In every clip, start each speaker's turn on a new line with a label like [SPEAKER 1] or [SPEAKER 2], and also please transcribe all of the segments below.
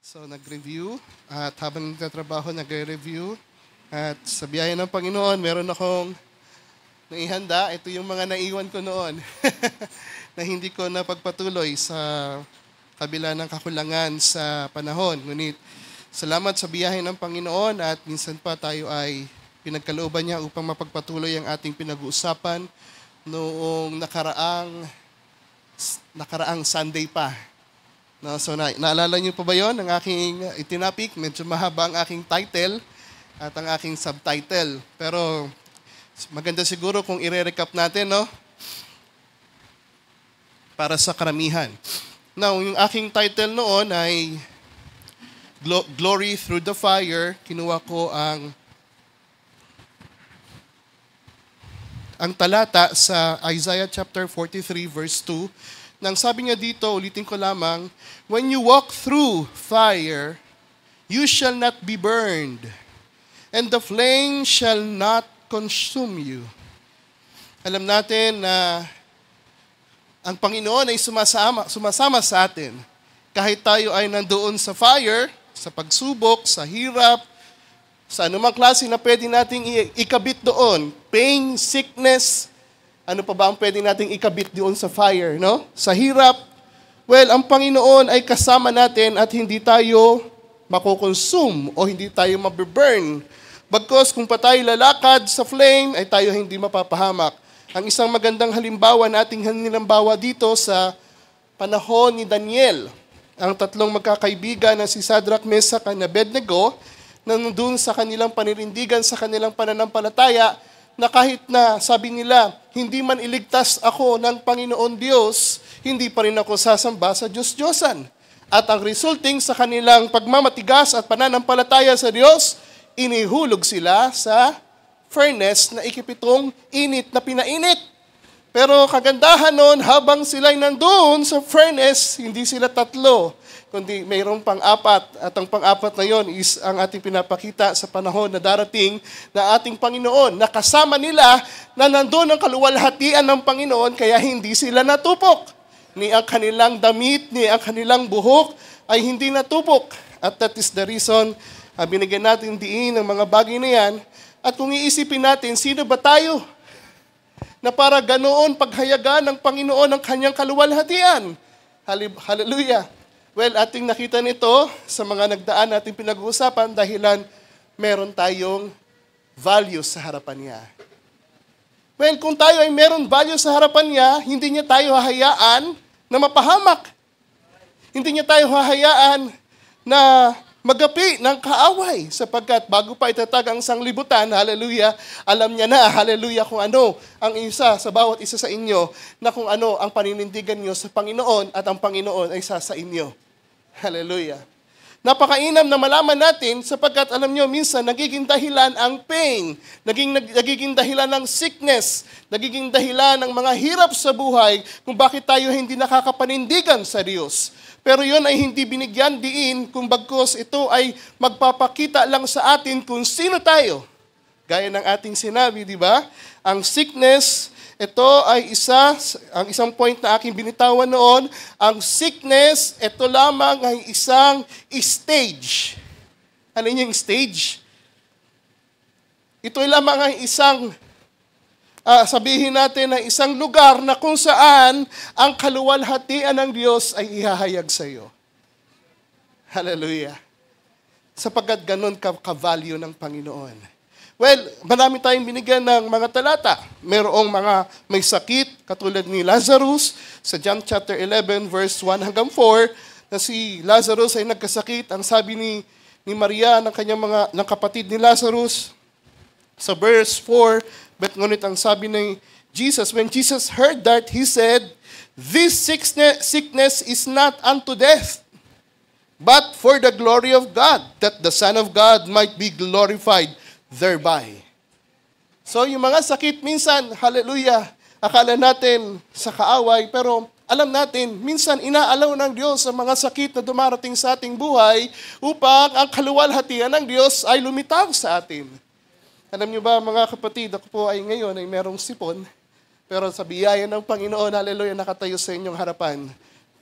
[SPEAKER 1] So nag-review at habang nagtatrabaho nagre-review at sa biyaya ng Panginoon meron akong naihanda. Ito yung mga naiwan ko noon na hindi ko napagpatuloy sa kabila ng kakulangan sa panahon. Ngunit salamat sa biyahe ng Panginoon at minsan pa tayo ay pinagkalooban niya upang mapagpatuloy ang ating pinag-uusapan noong nakaraang Sunday pa. No, so naalala niyo pa ba yon ang aking itinapik? Medyo mahaba ang aking title at ang aking subtitle. Pero maganda siguro kung i-recap natin, no? Para sa karamihan. Now, yung aking title noon ay Glory Through the Fire. Kinuha ko ang talata sa Isaiah chapter 43 verse 2. Nang sabi niya dito, ulitin ko lamang, when you walk through fire, you shall not be burned, and the flame shall not consume you. Alam natin na ang Panginoon ay sumasama sa atin. Kahit tayo ay nandoon sa fire, sa pagsubok, sa hirap, sa anumang klase na pwede nating ikabit doon, pain, sickness, ano pa ba ang pwede nating ikabit doon sa fire, no? Sa hirap, well, ang Panginoon ay kasama natin at hindi tayo makukonsume o hindi tayo mabiburn. Bagkus kung pa tayo lalakad sa flame, ay tayo hindi mapapahamak. Ang isang magandang halimbawa nating halimbawa dito sa panahon ni Daniel, ang tatlong magkakaibigan na si Shadrach, Meshach, at Abednego, nandun sa kanilang paninindigan, sa kanilang pananampalataya, na kahit na sabi nila, hindi man iligtas ako ng Panginoon Diyos, hindi pa rin ako sasamba sa Diyos-Diyosan. At ang resulting sa kanilang pagmamatigas at pananampalataya sa Diyos, inihulog sila sa furnace na ikipitong init na pinainit. Pero kagandahan nun, habang sila'y nandoon sa furnace, hindi sila tatlo, kundi mayroong pang-apat. At ang pang-apat na yon is ang ating pinapakita sa panahon na darating na ating Panginoon. Nakasama nila na nandoon ang kaluwalhatian ng Panginoon, kaya hindi sila natupok. Ni ang kanilang damit, ni ang kanilang buhok ay hindi natupok. At that is the reason binigyan natin diin ang mga bagay na yan. At kung iisipin natin, sino ba tayo na para ganoon paghayagan ng Panginoon ang kanyang kaluwalhatian? Hallelujah! Well, ating nakita nito sa mga nagdaan nating pinag-uusapan dahilan meron tayong value sa harapan niya. Well, kung tayo ay meron value sa harapan niya, hindi niya tayo hahayaan na mapahamak. Hindi niya tayo hahayaan na magapi ng kaaway sapagkat bago pa itatag ang sanglibutan, hallelujah, alam niya na, hallelujah, kung ano ang isa sa bawat isa sa inyo na kung ano ang paninindigan niyo sa Panginoon at ang Panginoon ay sa inyo. Hallelujah. Napakainam na malaman natin sapagkat alam niyo, minsan nagiging dahilan ang pain, nagiging dahilan ng sickness, nagiging dahilan ng mga hirap sa buhay kung bakit tayo hindi nakakapanindigan sa Diyos. Pero yun ay hindi binigyan diin kung bagkus ito ay magpapakita lang sa atin kung sino tayo. Gaya ng ating sinabi, di ba? Ang sickness, ito ay ang isang point na aking binitawan noon, ang sickness, ito lamang ay isang stage. Ano yung stage? Ito lamang ay isang sabihin natin na isang lugar na kung saan ang kaluwalhatian ng Diyos ay ihahayag sa iyo. Hallelujah. Sapagkat ganun ka-value ng Panginoon. Well, marami tayong binigyan ng mga talata. Mayroong mga may sakit, katulad ni Lazarus, sa John chapter 11, verse 1 hanggang 4, na si Lazarus ay nagkasakit. Ang sabi ni Maria ng kapatid ni Lazarus, sa verse 4, but ngunit ang sabi ni Jesus, when Jesus heard that, He said, this sickness is not unto death, but for the glory of God, that the Son of God might be glorified thereby. So yung mga sakit minsan, hallelujah, akala natin sa kaaway, pero alam natin, minsan inaalaw ng Diyos ang mga sakit na dumarating sa ating buhay upang ang kaluwalhatian ng Diyos ay lumitaw sa atin. Alam niyo ba mga kapatid, ako po ay ngayon ay merong sipon, pero sa biyaya ng Panginoon, hallelujah, nakatayo sa inyong harapan.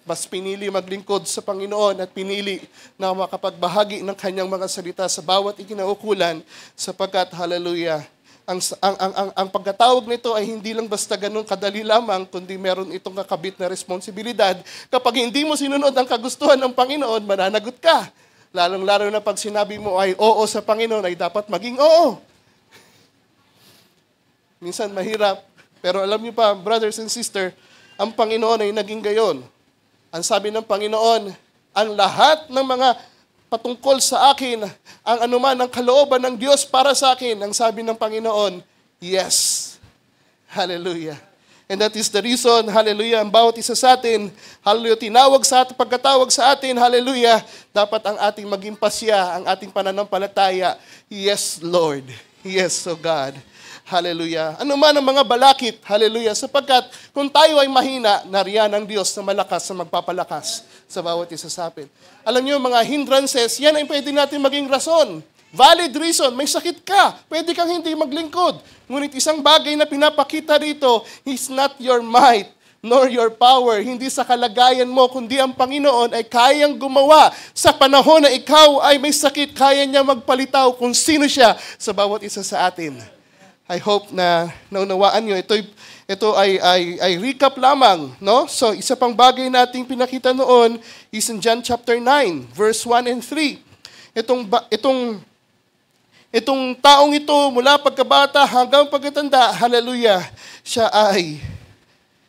[SPEAKER 1] mas pinili maglingkod sa Panginoon at pinili na makapagbahagi ng kanyang mga salita sa bawat ikinaukulan sapagkat, hallelujah, ang pagkatawag nito ay hindi lang basta ganun kadali lamang, kundi meron itong kakabit na responsibilidad. Kapag hindi mo sinunod ang kagustuhan ng Panginoon, mananagot ka. Lalong-lalo na pag sinabi mo ay oo sa Panginoon, ay dapat maging oo. Minsan mahirap, pero alam niyo pa, brothers and sisters, ang Panginoon ay naging gayon. Ang sabi ng Panginoon, ang lahat ng mga patungkol sa akin, ang anuman ng kalooban ng Diyos para sa akin, ang sabi ng Panginoon, yes. Hallelujah. And that is the reason, hallelujah, ang bawat isa sa atin, hallelujah, tinawag sa atin, pagkatawag sa atin, hallelujah, dapat ang ating maging pasya, ang ating pananampalataya, yes, Lord. Yes, oh God. Hallelujah. Ano man ang mga balakit, hallelujah, sapagkat kung tayo ay mahina, nariyan ang Diyos na malakas na magpapalakas sa bawat isa sa atin. Alam niyo, mga hindrances, yan ay pwede natin maging rason. Valid reason, may sakit ka, pwede kang hindi maglingkod. Ngunit isang bagay na pinapakita rito, is not your might, nor your power, hindi sa kalagayan mo, kundi ang Panginoon ay kayang gumawa. Sa panahon na ikaw ay may sakit, kaya niya magpalitaw kung sino siya sa bawat isa sa atin. I hope na naunawaan nyo. Ito ay recap lamang, no? So, isa pang bagay nating pinakita noon is in John chapter 9, verse 1 and 3. Itong taong ito, mula pagkabata hanggang pagkatanda, hallelujah, siya ay,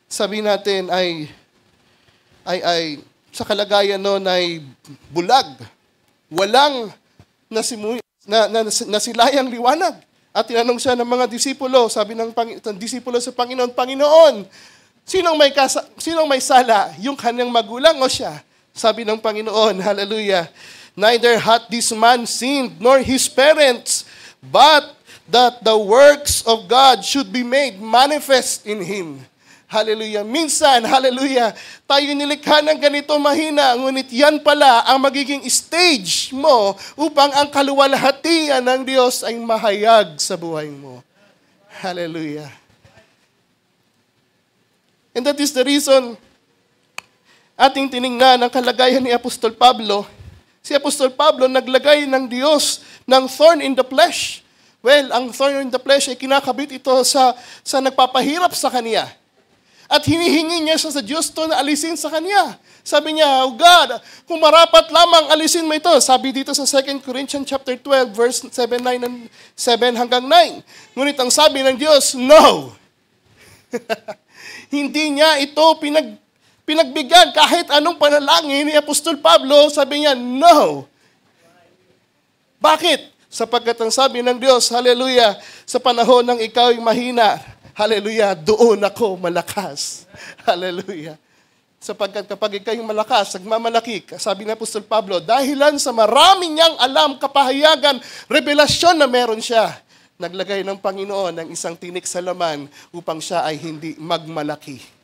[SPEAKER 1] sabi natin, ay sa kalagayan noon ay bulag. Walang nasilayang liwanag. At tinanong siya ng mga disipulo, sabi ng disipulo sa Panginoon, Panginoon, sinong may sala? Yung kanyang magulang o siya? Sabi ng Panginoon, hallelujah, neither hath this man sinned, nor his parents, but that the works of God should be made manifest in him. Hallelujah. Minsan, hallelujah, tayo nilikha ng ganito mahina, ngunit yan pala ang magiging stage mo upang ang kaluwalhatian ng Diyos ay mahayag sa buhay mo. Hallelujah. And that is the reason ating tiningnan ang kalagayan ni Apostol Pablo. Si Apostol Pablo naglagay ng Diyos ng thorn in the flesh. Well, ang thorn in the flesh ay kinakabit ito sa nagpapahirap sa kanya. At hinihingi niya sa Diyos to na alisin sa kanya. Sabi niya, oh God, kung marapat lamang alisin mo ito. Sabi dito sa 2 Corinthians chapter 12, verse 7 hanggang 9. Ngunit ang sabi ng Diyos, no. Hindi niya ito pinagbigyan kahit anong panalangin ni Apostol Pablo. Sabi niya, no. Bakit? Sapagkat ang sabi ng Diyos, hallelujah, sa panahon ng ikaw ay mahina, hallelujah, doon ako malakas. Hallelujah. Sapagkat kapag ikaw yung malakas, nagmamalaki, sabi ng Apostol Pablo, dahilan sa marami niyang alam, kapahayagan, revelasyon na meron siya, naglagay ng Panginoon ng isang tinik sa laman upang siya ay hindi magmalaki.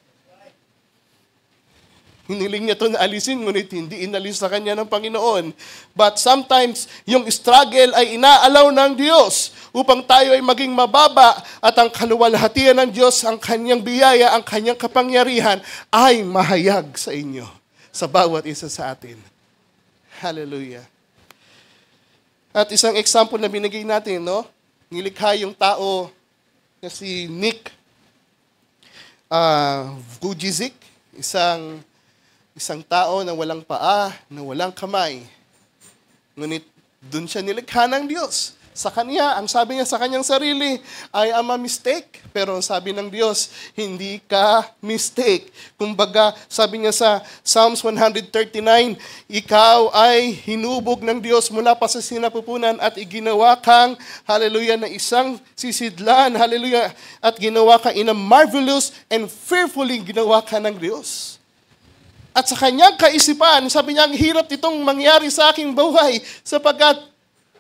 [SPEAKER 1] Hiniling niya ito na alisin, ngunit hindi inalis sa kanya ng Panginoon. But sometimes, yung struggle ay inaalaw ng Diyos upang tayo ay maging mababa at ang kaluwalhatian ng Diyos, ang kanyang biyaya, ang kanyang kapangyarihan ay mahayag sa inyo, sa bawat isa sa atin. Hallelujah. At isang example na binigay natin, no? Nilikha yung tao na si Nick Vujicic, isang tao na walang paa, na walang kamay. Ngunit doon siya nilikha ng Diyos. Sa kanya, ang sabi niya sa kanyang sarili, I am a mistake. Pero ang sabi ng Diyos, hindi ka mistake. Kumbaga, sabi niya sa Psalms 139, ikaw ay hinubog ng Diyos mula pa sa sinapupunan at iginawa kang, hallelujah, na isang sisidlan, hallelujah, at ginawa ka in a marvelous and fearfully ginawa ka ng Diyos. At sa kanyang kaisipan, sabi niya, ang hirap itong mangyari sa aking buhay sapagkat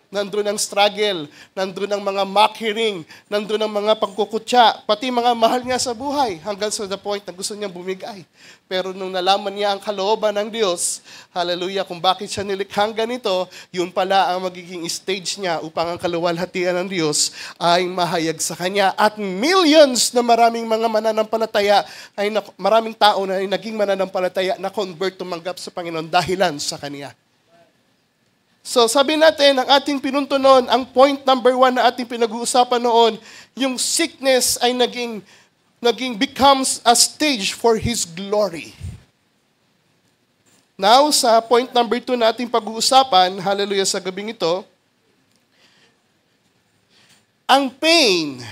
[SPEAKER 1] nandun ang struggle, nandun ang mga mock-hearing, nandun ang mga pagkukutya, pati mga mahal niya sa buhay, hanggang sa the point na gusto niyang bumigay. Pero nung nalaman niya ang kalooban ng Diyos, hallelujah, kung bakit siya nilikhang ganito, yun pala ang magiging stage niya upang ang kaluwalhatian ng Diyos ay mahayag sa kanya. At millions na maraming mga mananampalataya, maraming tao na naging mananampalataya na convert, tumanggap sa Panginoon dahilan sa kanya. So sabi natin, ang ating pinunto noon, ang point number 1 na ating pinag-uusapan noon, yung sickness ay naging becomes a stage for His glory. Now, sa point number 2 na ating pag-uusapan, hallelujah, sa gabing ito, ang pain,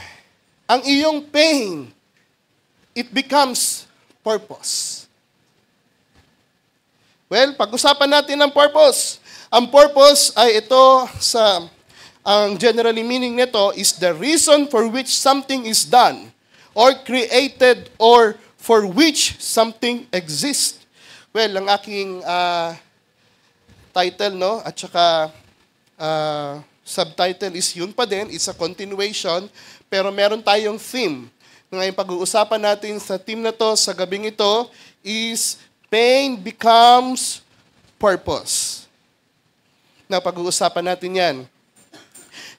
[SPEAKER 1] ang iyong pain, it becomes purpose. Well, pag-usapan natin ang purpose. Ang purpose ay ito ang generally meaning nito is the reason for which something is done or created or for which something exists. Well, ang aking title, no, at saka subtitle is yun pa din, it's a continuation, pero meron tayong theme. Ngayon pag-uusapan natin sa theme na to, sa gabing ito, is pain becomes purpose. Na pag-uusapan natin yan.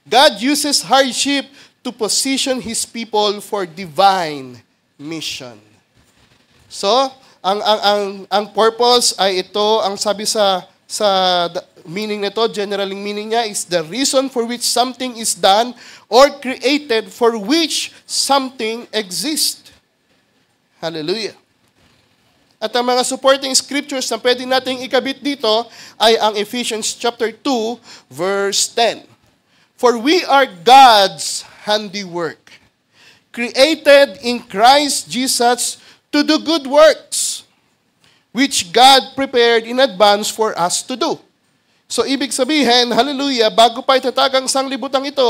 [SPEAKER 1] God uses hardship to position His people for divine mission. So, ang purpose ay ito, ang sabi sa meaning nito, general meaning niya is the reason for which something is done or created for which something exists. Hallelujah. At ang mga supporting scriptures na pwede nating ikabit dito ay ang Ephesians chapter 2, verse 10. For we are God's handiwork, created in Christ Jesus to do good works, which God prepared in advance for us to do. So, ibig sabihin, hallelujah, bago pa itatag ang sanglibutang ito,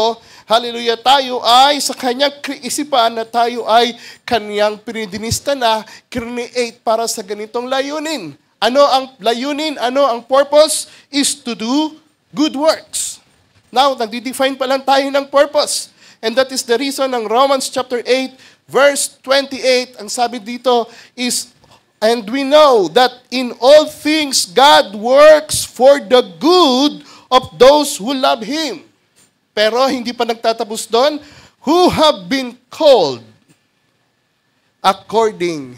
[SPEAKER 1] hallelujah, tayo ay sa kanyang isipan na tayo ay kanyang pinidinista na create para sa ganitong layunin. Ano ang layunin? Ano ang purpose? Is to do good works. Now, nagdi-define pa lang tayo ng purpose. And that is the reason ng Romans chapter 8, verse 28, ang sabi dito is, and we know that in all things God works for the good of those who love Him. Pero hindi pa nagtatapos doon, who have been called according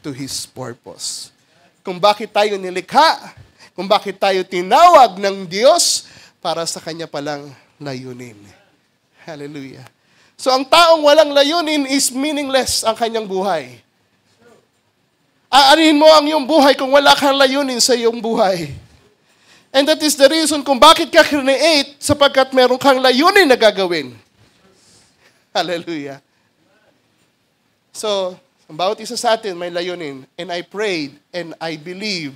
[SPEAKER 1] to His purpose. Kung bakit tayo nilikha, kung bakit tayo tinawag ng Diyos para sa Kanya palang layunin. Hallelujah. So ang taong walang layunin is meaningless ang kanyang buhay. Aarihin mo ang iyong buhay kung wala kang layunin sa iyong buhay. And that is the reason kung bakit ka create, sapagkat meron kang layunin na gagawin. Hallelujah. So, ang bawat isa sa atin may layunin. And I prayed and I believe,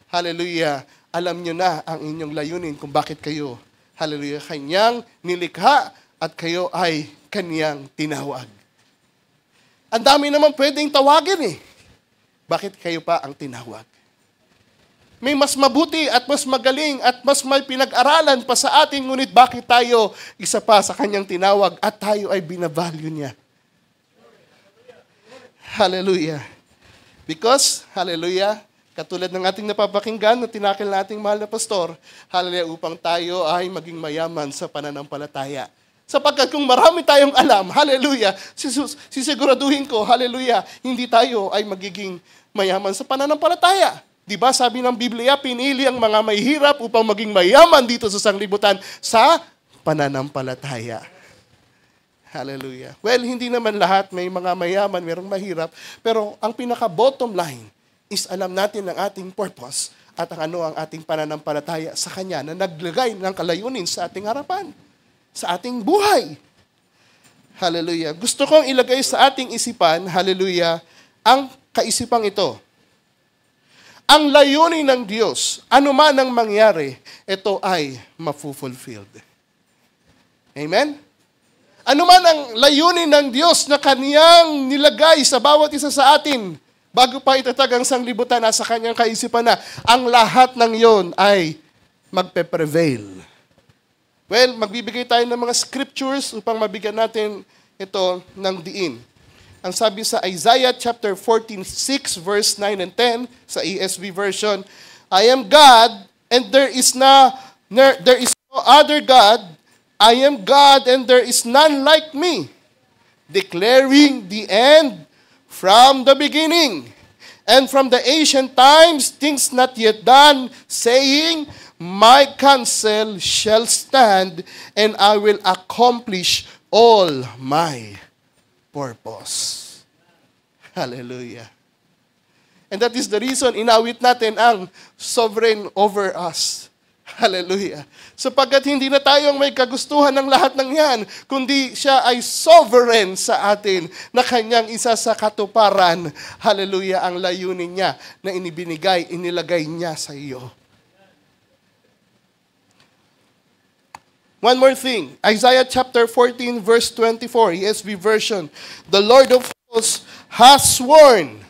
[SPEAKER 1] hallelujah, alam nyo na ang inyong layunin kung bakit kayo, hallelujah, kanyang nilikha at kayo ay kanyang tinawag. Ang dami naman pwedeng tawagin eh. Bakit kayo pa ang tinawag? May mas mabuti at mas magaling at mas may pinag-aralan pa sa atin, ngunit bakit tayo isa pa sa kanyang tinawag at tayo ay binavalue niya? Hallelujah. Because, hallelujah, katulad ng ating napapakinggan na tinakil nating mahal na pastor, hallelujah, upang tayo ay maging mayaman sa pananampalataya. Sapagkat kung marami tayong alam, hallelujah, sisiguraduhin ko, hallelujah, hindi tayo ay magiging mayaman sa pananampalataya. Diba sabi ng Biblia, pinili ang mga mahihirap upang maging mayaman dito sa sanglibutan sa pananampalataya. Hallelujah. Well, hindi naman lahat may mga mayaman, mayroong mahirap, pero ang pinaka-bottom line is alam natin ang ating purpose at ano ang ating pananampalataya sa Kanya na naglagay ng kalayunin sa ating harapan, sa ating buhay. Hallelujah. Gusto kong ilagay sa ating isipan, hallelujah, ang kaisipang ito. Ang layunin ng Diyos, ano man ang mangyari, ito ay mafulfilled. Amen? Ano man ang layunin ng Diyos na Kaniyang nilagay sa bawat isa sa atin, bago pa itatag ang sanglibutan, nasa Kanyang kaisipan na, ang lahat ng yon ay magpe-prevail. Well, magbibigay tayo ng mga scriptures upang mabigyan natin ito ng diin. Ang sabi sa Isaiah chapter 14:6 verse 9 and 10 sa ESV version, I am God and there is no other God. I am God and there is none like me, declaring the end from the beginning, and from the ancient times things not yet done, saying, my counsel shall stand, and I will accomplish all my purpose. Hallelujah. And that is the reason inawit natin ang sovereign over us. Hallelujah. Sapagkat hindi na tayong may kagustuhan ng lahat ng yan, kundi siya ay sovereign sa atin na kanyang isa sa katuparan. Hallelujah, ang layunin niya na inilagay niya sa iyo. One more thing, Isaiah chapter 14 verse 24, ESV version. The Lord of hosts has sworn.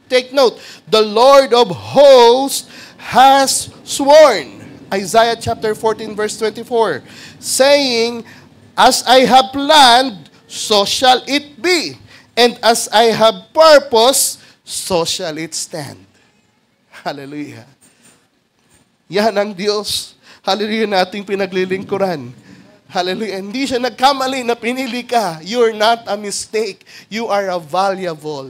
[SPEAKER 1] Take note, the Lord of hosts has sworn. Isaiah chapter 14 verse 24, saying, as I have planned, so shall it be. And as I have purpose, so shall it stand. Hallelujah. Yan ang Diyos. Hallelujah, nating pinaglilingkuran. Hallelujah. Hindi siya nagkamali na pinili ka. You're not a mistake. You are a valuable.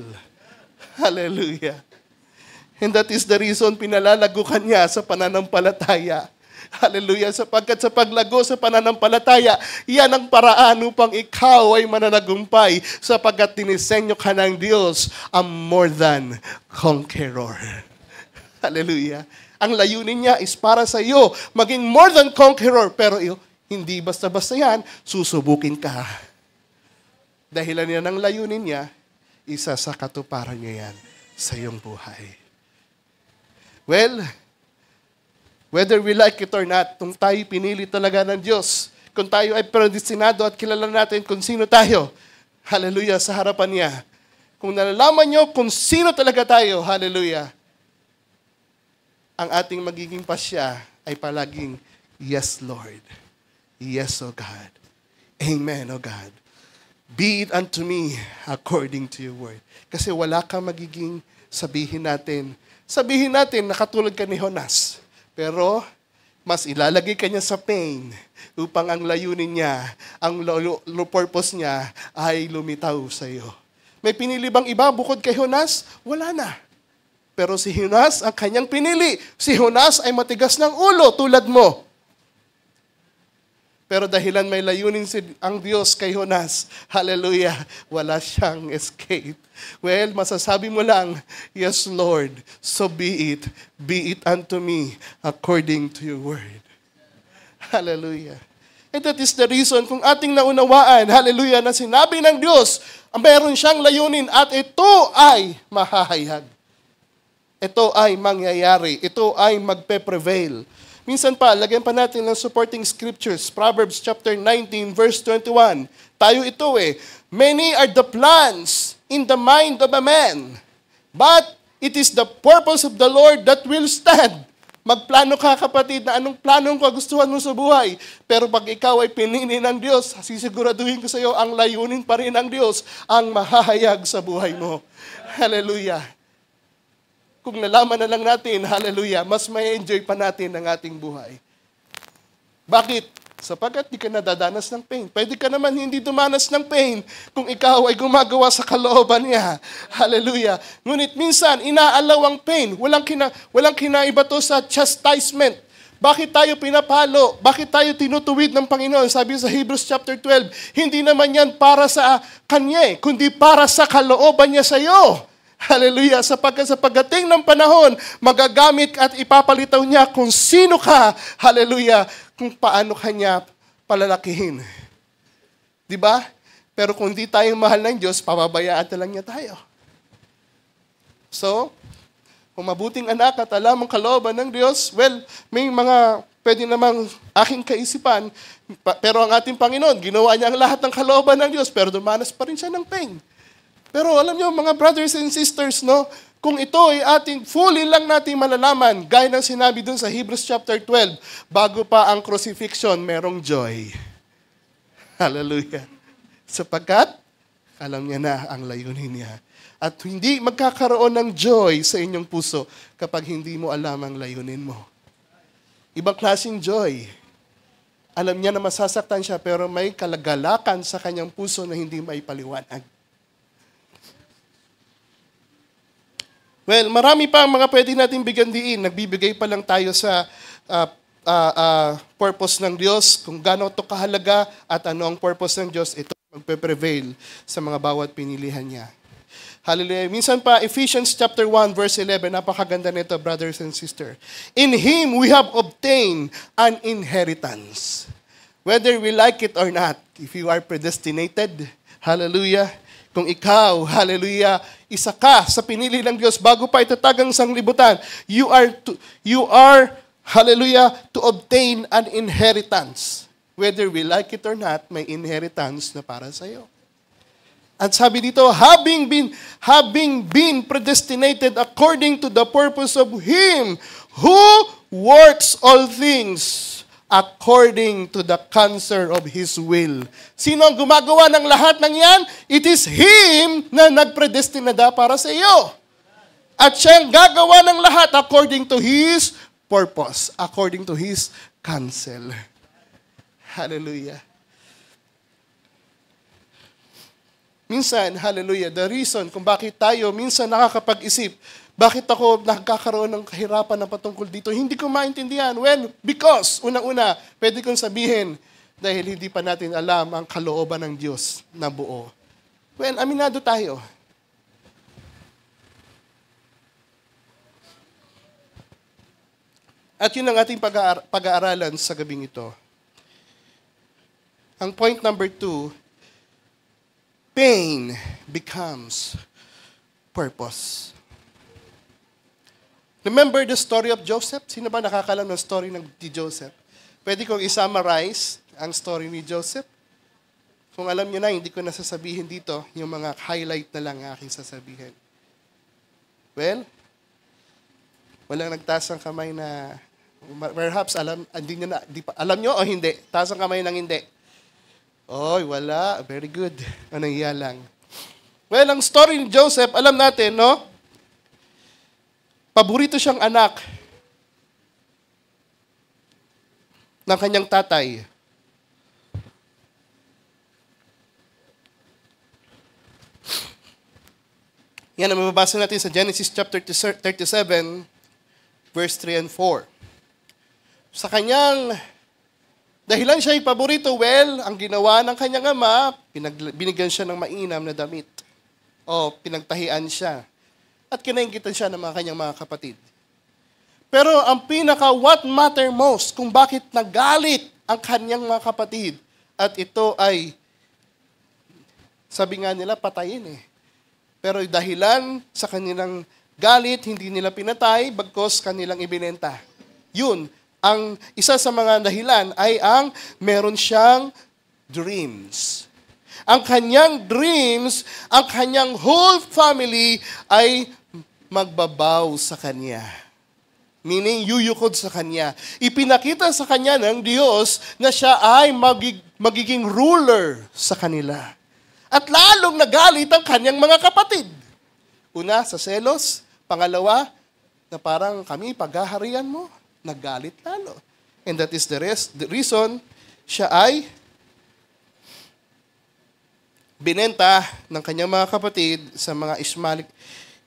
[SPEAKER 1] Hallelujah. And that is the reason pinalalago ka niya sa pananampalataya. Hallelujah. Sapagkat sa paglago sa pananampalataya, yan ang paraan upang ikaw ay mananagumpay sapagkat tinisenyo ka ng Diyos ang more than conqueror. Hallelujah. Ang layunin niya is para sa iyo, maging more than conqueror. Pero hindi basta-basta yan, susubukin ka. Dahilan yan ng layunin niya, isa sa katuparan niya yan sa iyong buhay. Well, whether we like it or not, kung tayo pinili talaga ng Diyos, kung tayo ay predestinado at kilala natin kung sino tayo, hallelujah, sa harapan niya. Kung nalalaman niyo kung sino talaga tayo, hallelujah, ang ating magiging pasya ay palaging, yes, Lord. Yes, O God. Amen, O God. Be it unto me according to your word. Kasi wala kang magiging sabihin natin na katulad ka ni Jonas. Pero, mas ilalagay ka niya sa pain upang ang layunin niya, ang purpose niya ay lumitaw sa iyo. May pinili bang iba bukod kay Jonas? Wala na. Pero si Jonas ang kanyang pinili. Si Jonas ay matigas ng ulo tulad mo. Pero dahilan may layunin ang Diyos kay Jonas, hallelujah, wala siyang escape. Well, masasabi mo lang, yes, Lord, so be it unto me according to your word. Hallelujah. And that is the reason kung ating naunawaan, hallelujah, na sinabi ng Diyos, mayroon siyang layunin at ito ay mahahayag. Ito ay mangyayari. Ito ay magpe-prevail. Minsan pa, lagyan pa natin ng supporting scriptures. Proverbs chapter 19, verse 21. Tayo ito Many are the plans in the mind of a man, but it is the purpose of the Lord that will stand. Magplano ka, kapatid, na anong planong kagustuhan mo sa buhay. Pero pag ikaw ay pinili ng Diyos, sisiguraduhin ko sa iyo, ang layunin pa rin ng Diyos ang mahahayag sa buhay mo. Hallelujah. Kung nalaman na lang natin, hallelujah, mas may enjoy pa natin ang ating buhay. Bakit? Sapagkat di ka nadadanas ng pain. Pwede ka naman hindi dumanas ng pain kung ikaw ay gumagawa sa kalooban niya. Hallelujah. Ngunit minsan, inaalaw ang pain. Walang kinaiba to sa chastisement. Bakit tayo pinapalo? Bakit tayo tinutuwid ng Panginoon? Sabi sa Hebrews chapter 12, hindi naman yan para sa Kanya, kundi para sa kalooban niya sa iyo. Hallelujah. Sapagkat sa pagdating ng panahon, magagamit at ipapalitaw niya kung sino ka. Hallelujah. Kung paano kanya palalakihin. Diba? Pero kung di tayo mahal ng Diyos, pababayaan na lang niya tayo. So, kung mabuting anak at alam ang kalooban ng Diyos, well, may mga pwede namang aking kaisipan, pero ang ating Panginoon, ginawa niya ang lahat ng kalooban ng Diyos, pero dumanas pa rin siya ng pain. Pero alam niyo, mga brothers and sisters, no, Kung ito ay ating fully lang natin malalaman, gaya ng sinabi dun sa Hebrews chapter 12, bago pa ang crucifixion, merong joy. Hallelujah. Sapagkat, alam niya na ang layunin niya. At hindi magkakaroon ng joy sa inyong puso kapag hindi mo alam ang layunin mo. Ibang klaseng joy. Alam niya na masasaktan siya pero may kalagalakan sa kanyang puso na hindi maipaliwanag. Well, marami pa ang mga pwede natin bigyan diin. Nagbibigay pa lang tayo sa purpose ng Diyos, kung gaano ito kahalaga at ano ang purpose ng Diyos, ito magpe-prevail sa mga bawat pinilihan niya. Hallelujah. Minsan pa, Ephesians chapter 1, verse 11, napakaganda nito, brothers and sisters. In Him we have obtained an inheritance. Whether we like it or not, if you are predestinated, hallelujah, kung ikaw, hallelujah, isa ka sa pinili ng Diyos bago pa itatag ang sanglibutan, you are, hallelujah, to obtain an inheritance. Whether we like it or not, may inheritance na para sa iyo. At sabi dito, having been predestinated according to the purpose of Him who works all things according to the counsel of His will. Sino ang gumagawa ng lahat ng yan? It is Him na nagpredestinada para sa iyo. At siya ang gagawa ng lahat according to His purpose, according to His counsel. Hallelujah. Minsan, hallelujah, the reason kung bakit tayo minsan nakakapag-isip, bakit ako nagkakaroon ng kahirapan na patungkol dito, hindi ko maintindihan. Well, because, unang-una, pwede kong sabihin, dahil hindi pa natin alam ang kalooban ng Diyos na buo. Well, aminado tayo. At yun ang ating pag-aaralan sa gabing ito. Ang point number 2, pain becomes purpose. Remember the story of Joseph? Sino ba nakakalam ng story ni Joseph? Pwede kong i-summarize ang story ni Joseph. Kung alam niyo na, hindi ko nasasabihin dito, yung mga highlight na lang aking sasabihin. Well, walang nagtaas ang kamay na, perhaps alam nyo o hindi? Taas ang kamay ng hindi. Oy, wala. Very good. Anong iya lang. Well, ang story ni Joseph, alam natin, no? Paborito siyang anak ng kanyang tatay. Yan ang mababasa natin sa Genesis chapter 37, verse 3 and 4. Sa kanyang dahilan siya ay paborito, well, ang ginawa ng kanyang ama, binigyan siya ng mainam na damit. O pinagtahian siya. At kinainggitan siya ng mga kanyang mga kapatid. Pero ang what matter most, kung bakit nagalit ang kanyang mga kapatid, at ito ay, sabi nga nila, patayin eh. Pero dahilan sa kanilang galit, hindi nila pinatay, bagkos kanilang ibinenta. Yun, ang isa sa mga dahilan ay ang meron siyang dreams. Ang kanyang dreams, ang kanyang whole family ay magbabaw sa kanya. Meaning, yuyukod sa kanya. Ipinakita sa kanya ng Diyos na siya ay magiging ruler sa kanila. At lalong nagalit ang kanyang mga kapatid. Una, sa selos. Pangalawa, na parang kami, paghaharian mo, nagalit lalo. And that is the reason, siya ay binenta ng kanyang mga kapatid sa mga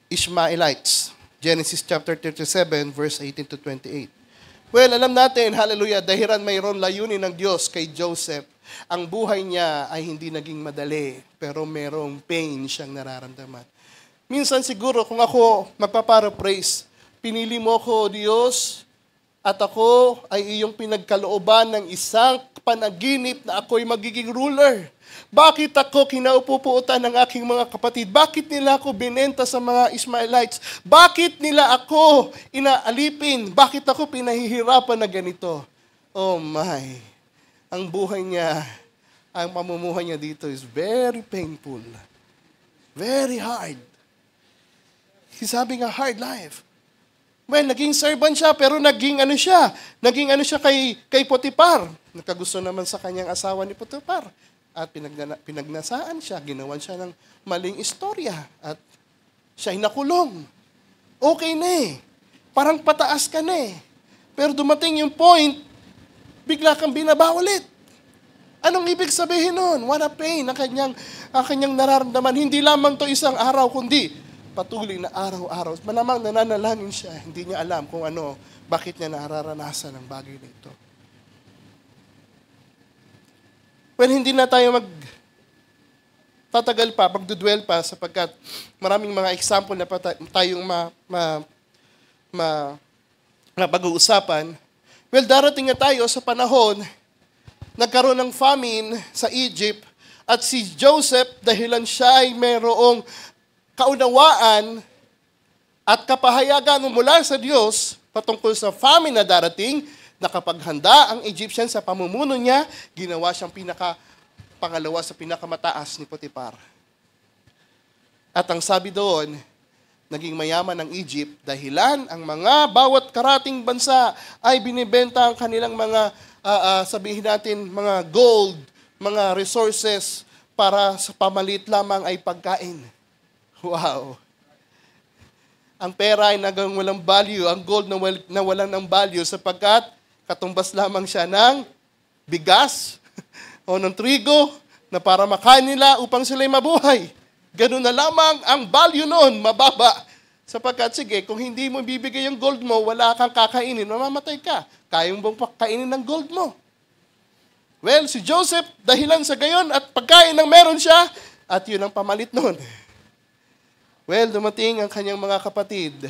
[SPEAKER 1] Ishmaelites. Genesis chapter 37, verse 18 to 28. Well, alam natin, hallelujah, dahilan mayroon layunin ng Diyos kay Joseph. Ang buhay niya ay hindi naging madali, pero merong pain siyang nararamdaman. Minsan siguro, kung ako magpaparaphrase, pinili mo ko, Diyos, at ako ay iyong pinagkalooban ng isang panaginip na ako'y magiging ruler. Bakit ako kinaupupuutan ng aking mga kapatid? Bakit nila ako binenta sa mga Ishmaelites? Bakit nila ako inaalipin? Bakit ako pinahihirapan na ganito? Oh my. Ang buhay niya, ang pamumuhay niya dito is very painful. Very hard. He's having a hard life. Well, naging servant siya, pero naging ano siya kay Potiphar. Nagkagusto naman sa kanyang asawa ni Potiphar. At pinagnasaan siya, ginawan siya ng maling istorya. At siya nakulong. Okay na eh. Parang pataas ka na eh. Pero dumating yung point, bigla kang binaba ulit. Anong ibig sabihin nun? What a pain ang kanyang nararamdaman. Hindi lamang to isang araw, kundi patuloy na araw-araw. Malamang nananalangin siya. Hindi niya alam kung bakit niya nararanasan ang bagay na ito. Well, hindi na tayo tatagal pa, magdudwell pa, sapagkat maraming mga example na tayong pag-uusapan. Well, darating na tayo sa panahon, nagkaroon ng famine sa Egypt, at si Joseph, dahilan siya ay mayroong kaunawaan at kapahayagan mula sa Diyos patungkol sa famine na darating, nakapaghanda ang Egyptian sa pamumuno niya, ginawa siyang pangalawa sa pinakamataas ni Potiphar. At ang sabi doon, naging mayaman ang Egypt dahilan ang mga bawat karating bansa ay binibenta ang kanilang mga, sabihin natin, mga gold, mga resources para sa pamalit lamang ay pagkain. Wow! Ang pera ay nagang walang value, ang gold na walang ng value sapagkat katumbas lamang siya ng bigas o ng trigo na para makain nila upang sila'y mabuhay. Ganun na lamang ang value noon, mababa. Sapagkat sige, kung hindi mo bibigay yung gold mo, wala kang kakainin, mamamatay ka. Kaya mo bang pakainin ng gold mo? Well, si Joseph, dahilan sa gayon at pagkain ng meron siya, at yun ang pamalit noon. Well, dumating ang kanyang mga kapatid.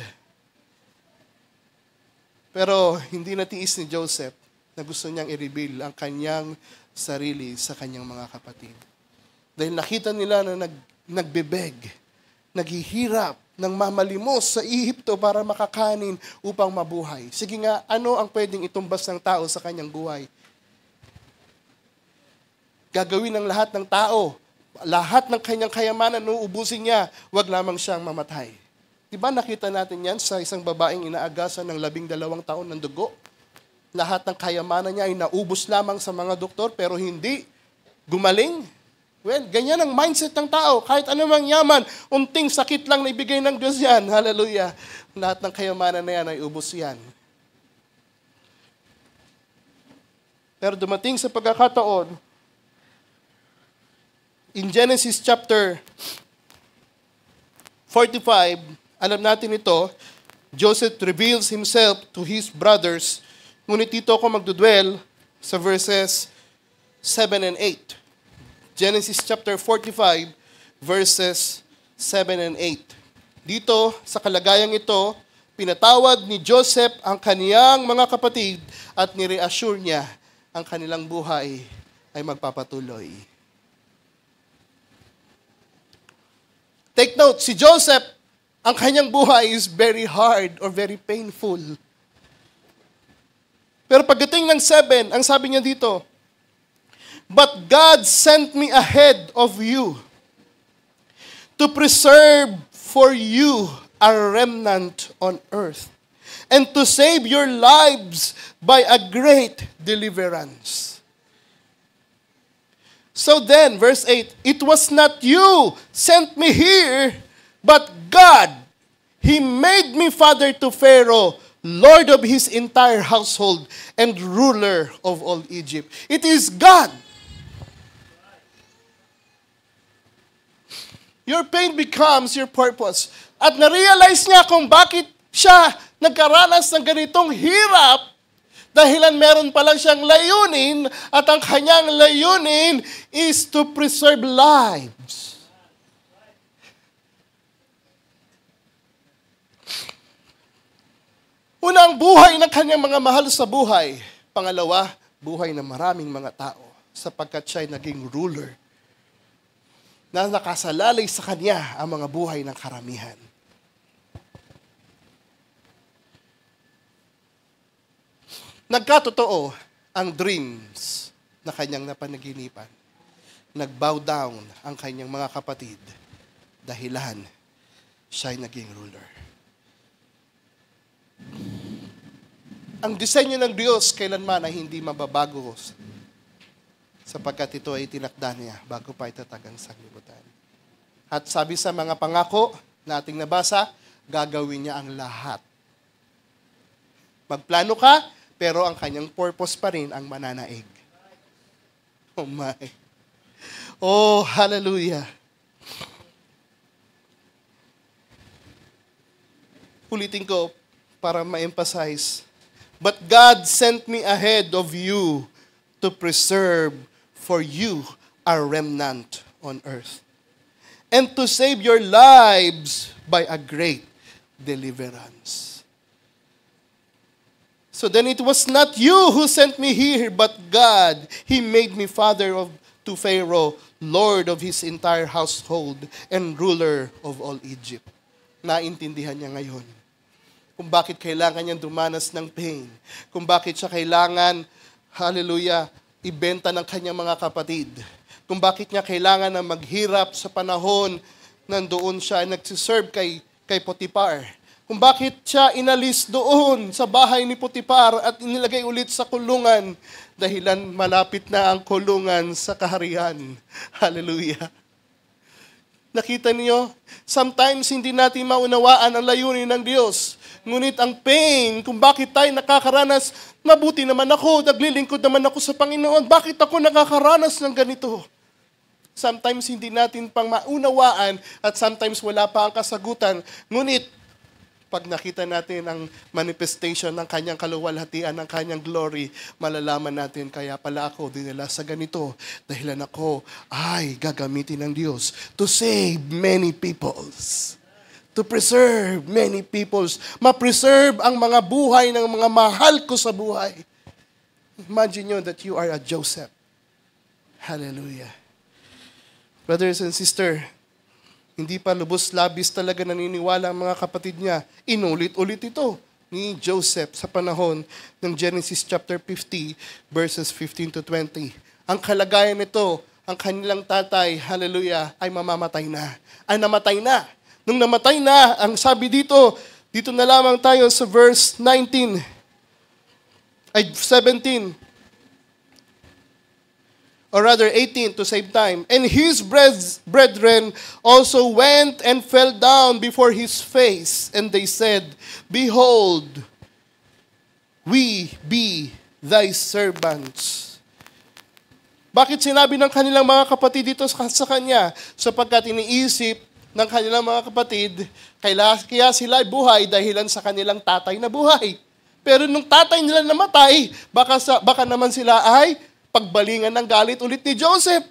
[SPEAKER 1] Pero hindi natiis ni Joseph na gusto niyang i-reveal ang kanyang sarili sa kanyang mga kapatid. Dahil nakita nila na nagbebeg, naghihirap ng mamalimos sa Ehipto para makakanin upang mabuhay. Sige nga, ano ang pwedeng itumbas ng tao sa kanyang buhay? Gagawin ng lahat ng tao. Lahat ng kanyang kayamanan, uubusin niya, wag lamang siyang mamatay. Diba nakita natin yan sa isang babaeng inaagasan ng 12 taon ng dugo? Lahat ng kayamanan niya ay naubos lamang sa mga doktor pero hindi gumaling. Well, ganyan ang mindset ng tao. Kahit anumang yaman, unting sakit lang na ibigay ng Diyos yan. Hallelujah. Lahat ng kayamanan na yan ay ubos yan. Pero dumating sa pagkakataon, in Genesis chapter 45, alam natin ito, Joseph reveals himself to his brothers. Ngunit dito ako magdudwell sa verses 7 and 8. Genesis chapter 45, verses 7 and 8. Dito, sa kalagayang ito, pinatawad ni Joseph ang kaniyang mga kapatid at nireassure niya ang kanilang buhay ay magpapatuloy. Take note, si Joseph, ang kanyang buhay is very hard or very painful. Pero pagdating ng 7, ang sabi niya dito, "But God sent me ahead of you to preserve for you a remnant on earth and to save your lives by a great deliverance." So then, verse 8, "It was not you sent me here, but God. He made me father to Pharaoh, Lord of his entire household, and ruler of all Egypt." It is God. Your pain becomes your purpose. At na-realize niya kung bakit siya nagkaranas ng ganitong hirap, dahilan meron pala siyang layunin, at ang kanyang layunin is to preserve lives. Una, ang buhay ng kanyang mga mahal sa buhay. Pangalawa, buhay ng maraming mga tao, sapagkat siya ay naging ruler na nakasalalay sa kanya ang mga buhay ng karamihan. Nagkatotoo ang dreams na kanyang napanaginipan. Nag-bow down ang kanyang mga kapatid dahilan siya'y naging ruler. Ang disenyo ng Diyos kailanman ay hindi mababago sapagkat ito ay tinakda niya bago pa itatag ang sanglibutan. At sabi sa mga pangako na ating nabasa, gagawin niya ang lahat. Magplano ka, pero ang kanyang purpose pa rin ang mananaig. Oh my. Oh, hallelujah. Ulitin ko para ma-emphasize. But God sent me ahead of you to preserve for you a remnant on earth, and to save your lives by a great deliverance. So then it was not you who sent me here, but God. He made me father to Pharaoh, lord of his entire household, and ruler of all Egypt. Naintindihan niya ngayon kung bakit kailangan niyang dumanas ng pain, kung bakit siya kailangan, hallelujah, ibenta ng kanyang mga kapatid, kung bakit niya kailangan na maghirap sa panahon nandoon siya nagsiserve kay Potiphar, kung bakit siya inalis doon sa bahay ni Potiphar at inilagay ulit sa kulungan, dahilan malapit na ang kulungan sa kaharian. Hallelujah. Nakita niyo, sometimes hindi natin maunawaan ang layunin ng Diyos. Ngunit ang pain, kung bakit tayo nakakaranas, mabuti naman ako, naglilingkod naman ako sa Panginoon, bakit ako nakakaranas ng ganito? Sometimes hindi natin pang maunawaan at sometimes wala pa ang kasagutan. Ngunit, pag nakita natin ang manifestation ng kanyang kaluwalhatian, ng kanyang glory, malalaman natin, kaya pala ako dinala sa ganito. Dahilan ako ay gagamitin ng Diyos to save many peoples. To preserve many peoples. Ma-preserve ang mga buhay ng mga mahal ko sa buhay. Imagine nyo that you are a Joseph. Hallelujah. Brothers and sisters, hindi pa lubos-labis talaga naniniwala ang mga kapatid niya. Inulit-ulit ito ni Joseph sa panahon ng Genesis chapter 50, verses 15 to 20. Ang kalagayan nito, ang kanilang tatay, hallelujah, ay mamamatay na. Ay namatay na. Nung namatay na, ang sabi dito na lamang tayo sa verse 17. Ay, 17. Or rather, 18 to save time. And his brethren also went and fell down before his face. And they said, Behold, we be thy servants. Bakit sinabi ng kanilang mga kapatid dito sa kanya? Sapagkat iniisip ng kanilang mga kapatid, kaya sila buhay dahilan sa kanilang tatay na buhay. Pero nung tatay nila namatay, baka naman sila ay pagbalingan ng galit ulit ni Joseph.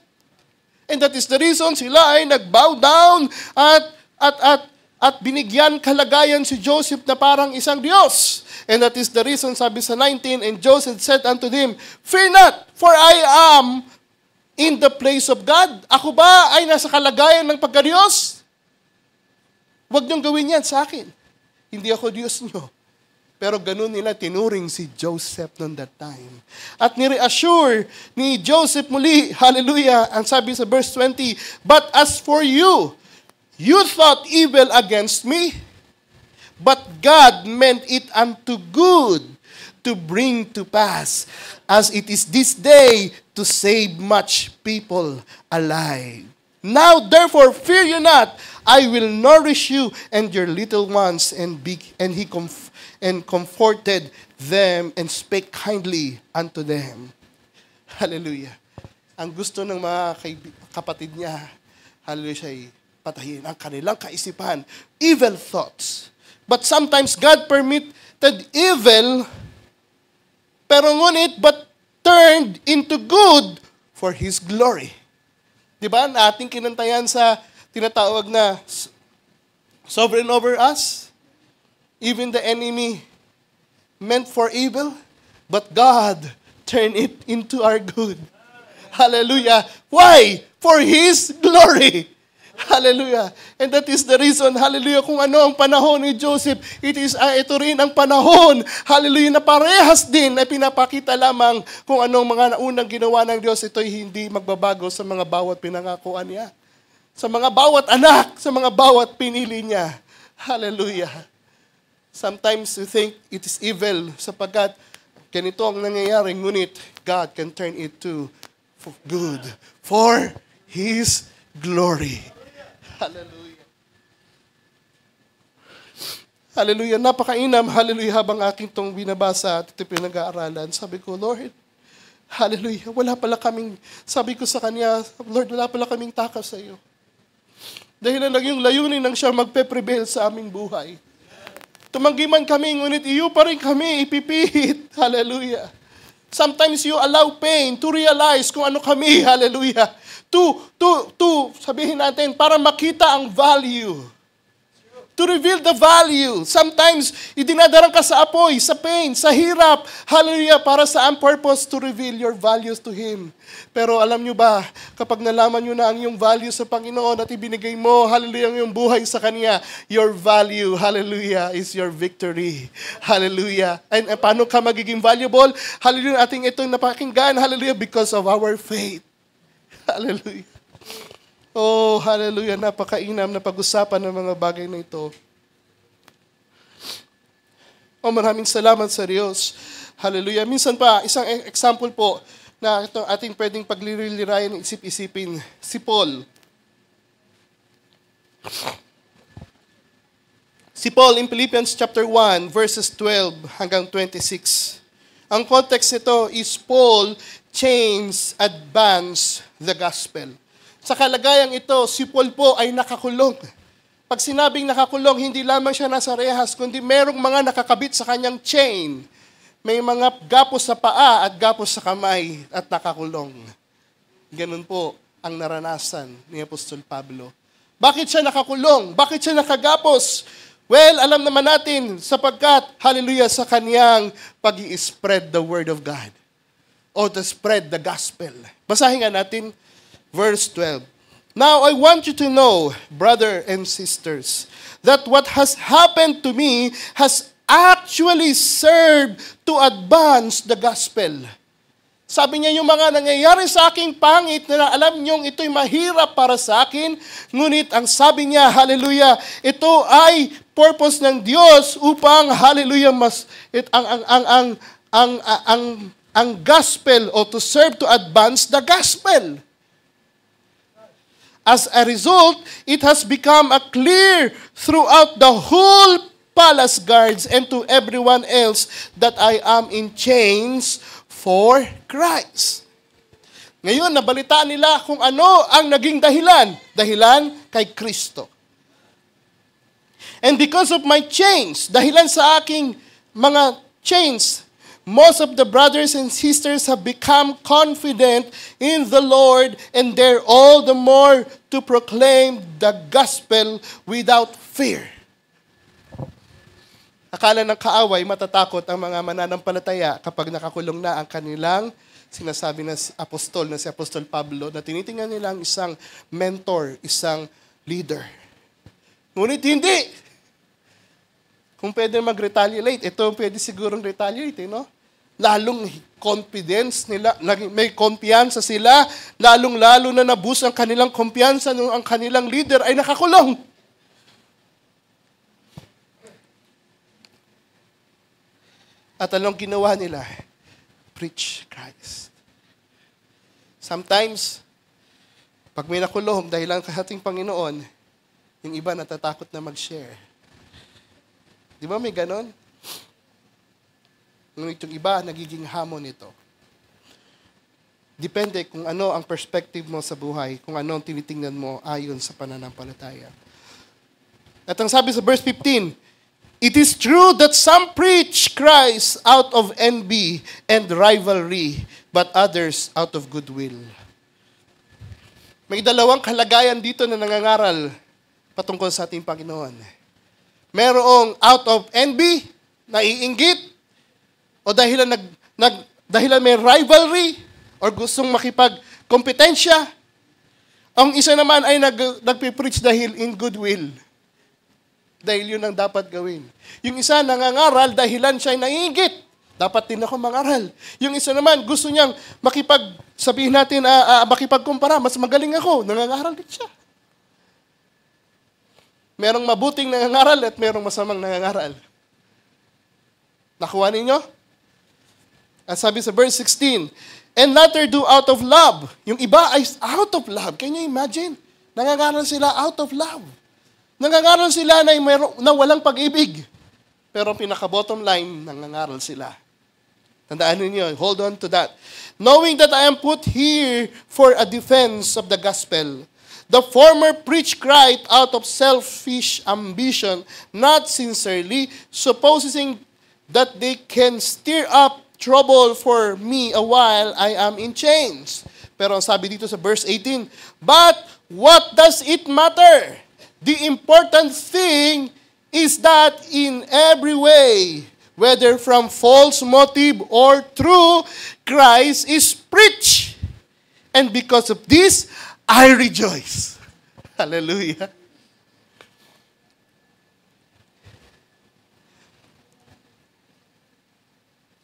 [SPEAKER 1] And that is the reason sila ay nag-bow down at binigyan kalagayan si Joseph na parang isang Diyos. And that is the reason, sabi sa 19, and Joseph said unto them, Fear not, for I am in the place of God. Ako ba ay nasa kalagayan ng pagka-Diyos? Huwag niyong gawin yan sa akin. Hindi ako Diyos niyo. Pero ganun nila tinuring si Joseph noon that time. At ni-reassure ni Joseph muli, hallelujah, ang sabi sa verse 20, But as for you, you thought evil against me, but God meant it unto good to bring to pass, as it is this day, to save much people alive. Now, therefore, fear you not. I will nourish you and your little ones. And he comforted them and spake kindly unto them. Hallelujah. Ang gusto ng mga kapatid niya, hallelujah, siya'y patayin ang kanilang kaisipan. Evil thoughts. But sometimes God permitted evil, pero ngunit, but turned into good for His glory. Diba? Ating kinantayan sa tinatawag na sovereign over us. Even the enemy meant for evil, but God turned it into our good. Hallelujah. Why? For His glory. Hallelujah. And that is the reason, hallelujah, kung ano ang panahon ni Joseph, ito rin ang panahon, hallelujah, na parehas din na pinapakita lamang kung anong mga naunang ginawa ng Diyos, ito'y hindi magbabago sa mga bawat pinangakuan niya. Sa mga bawat anak, sa mga bawat pinili niya. Hallelujah. Sometimes we think it is evil sapagkat ganito ang nangyayari, ngunit God can turn it to good for His glory. Hallelujah. Hallelujah. Napakainam. Hallelujah. Habang aking itong binabasa at ito pinag-aaralan, sabi ko, Lord, hallelujah. Sabi ko sa Kanya, Lord, wala pala kaming takaw sa iyo. Dahil lang yung layunin ng siya magpe-prevail sa aming buhay. Tumanggi man kami, ngunit iyo pa rin kami ipipihit. Hallelujah. Sometimes you allow pain to realize kung ano kami. Hallelujah. Sabihin natin, para makita ang value. To reveal the value. Sometimes, idinadarang ka sa apoy, sa pain, sa hirap. Hallelujah. Para sa ang purpose to reveal your values to Him. Pero alam nyo ba, kapag nalaman nyo na ang iyong value sa Panginoon at ibinigay mo, hallelujah, ang iyong buhay sa Kanya, your value, hallelujah, is your victory. Hallelujah. And paano ka magiging valuable? Hallelujah, ating itong napakinggan, hallelujah, because of our faith. Hallelujah. Oh, hallelujah, napakainam na pag-usapan ng mga bagay na ito. Oh, maraming salamat sa Diyos. Hallelujah. Minsan pa, isang example po na itong ating pwedeng paglilirayan, isip-isipin, si Paul. Si Paul in Philippians chapter 1, verses 12 hanggang 26. Ang context nito is Paul chains advance the gospel. Sa kalagayang ito, si Paul po ay nakakulong. Pag sinabing nakakulong, hindi lamang siya nasa rehas, kundi merong mga nakakabit sa kanyang chain. May mga gapos sa paa at gapos sa kamay at nakakulong. Ganun po ang naranasan ni Apostol Pablo. Bakit siya nakakulong? Bakit siya nakagapos? Well, alam naman natin sapagkat, hallelujah, sa kanyang pag-i-spread the word of God. O to spread the gospel. Basahin nga natin verse 12. Now, I want you to know, brother and sisters, that what has happened to me has actually served to advance the gospel. Sabi niya, yung mga nangyayari sa aking pangit na alam niyong ito'y mahirap para sa akin, ngunit ang sabi niya, hallelujah, ito ay purpose ng Diyos upang, hallelujah, ang gospel o to serve to advance the gospel. As a result, it has become a clear throughout the whole palace guards and to everyone else that I am in chains for Christ. Ngayon, nabalitaan nila kung ano ang naging dahilan. Dahilan kay Kristo. And because of my chains, dahilan sa aking mga chains, most of the brothers and sisters have become confident in the Lord and dare all the more to proclaim the gospel without fear. Akala ng kaaway, matatakot ang mga mananampalataya kapag nakakulong na ang kanilang sinasabi na apostol, na si Apostol Pablo, na tinitingnan nilang isang mentor, isang leader. Ngunit hindi. Kung pwede mag-retaliate, ito pwede sigurong retaliate, no? Lalong confidence nila, may kumpiyansa sila, lalong-lalo na nabus ang kanilang kumpiyansa nung ang kanilang leader ay nakakulong. At anong ginawa nila? Preach Christ. Sometimes, pag may nakulong dahil lang sa ating Panginoon, yung iba natatakot na mag-share. Di ba may ganon? Ngunit yung iba, nagiging hamon ito. Depende kung ano ang perspective mo sa buhay, kung ano ang tinitingnan mo ayon sa pananampalataya. At ang sabi sa verse 15, it is true that some preach Christ out of envy and rivalry, but others out of goodwill. May dalawang kalagayan dito na nangangaral patungkol sa ating Panginoon. Merong out of envy, naiinggit, o dahilan may rivalry, or gustong makipagkompetensya. Ang isa naman ay nagpipreach dahil in goodwill. Dahil yun ang dapat gawin. Yung isa nangangaral dahilan siya ay naiinggit. Dapat din ako mangaral. Yung isa naman gusto niyang makipagkumpara, mas magaling ako, nangangaral din siya. Merong mabuting nangangaral at merong masamang nangangaral. Nakuha ninyo? At sabi sa verse 16, and latter do out of love. Yung iba ay out of love. Can you imagine? Nangangaral sila out of love. Nangangaral sila na walang pag-ibig. Pero pinaka-bottom line, nangangaral sila. Tandaan ninyo, hold on to that. Knowing that I am put here for a defense of the gospel, the former preach Christ out of selfish ambition, not sincerely, supposing that they can stir up trouble for me a while I am in chains. Pero ang sabi dito sa verse 18, but what does it matter? The important thing is that in every way, whether from false motive or true, Christ is preached. And because of this, I rejoice. Hallelujah.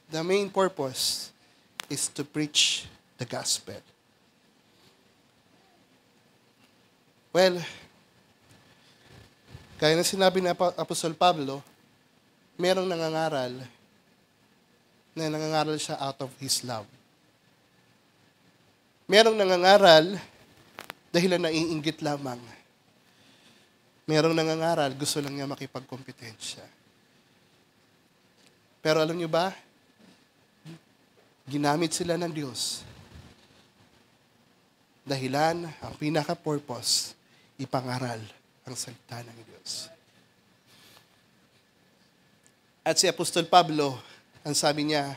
[SPEAKER 1] The main purpose is to preach the gospel. Well, kaya na sinabi ni Apostol Pablo, merong nangangaral siya out of his love. Merong nangangaral dahil naiinggit lamang. Merong nangangaral, gusto lang niya makipagkompetensya. Pero alam niyo ba, ginamit sila ng Diyos. Dahilan, ang pinaka-purpose, ipangaral ang salita ng Diyos. At si Apostol Pablo, ang sabi niya,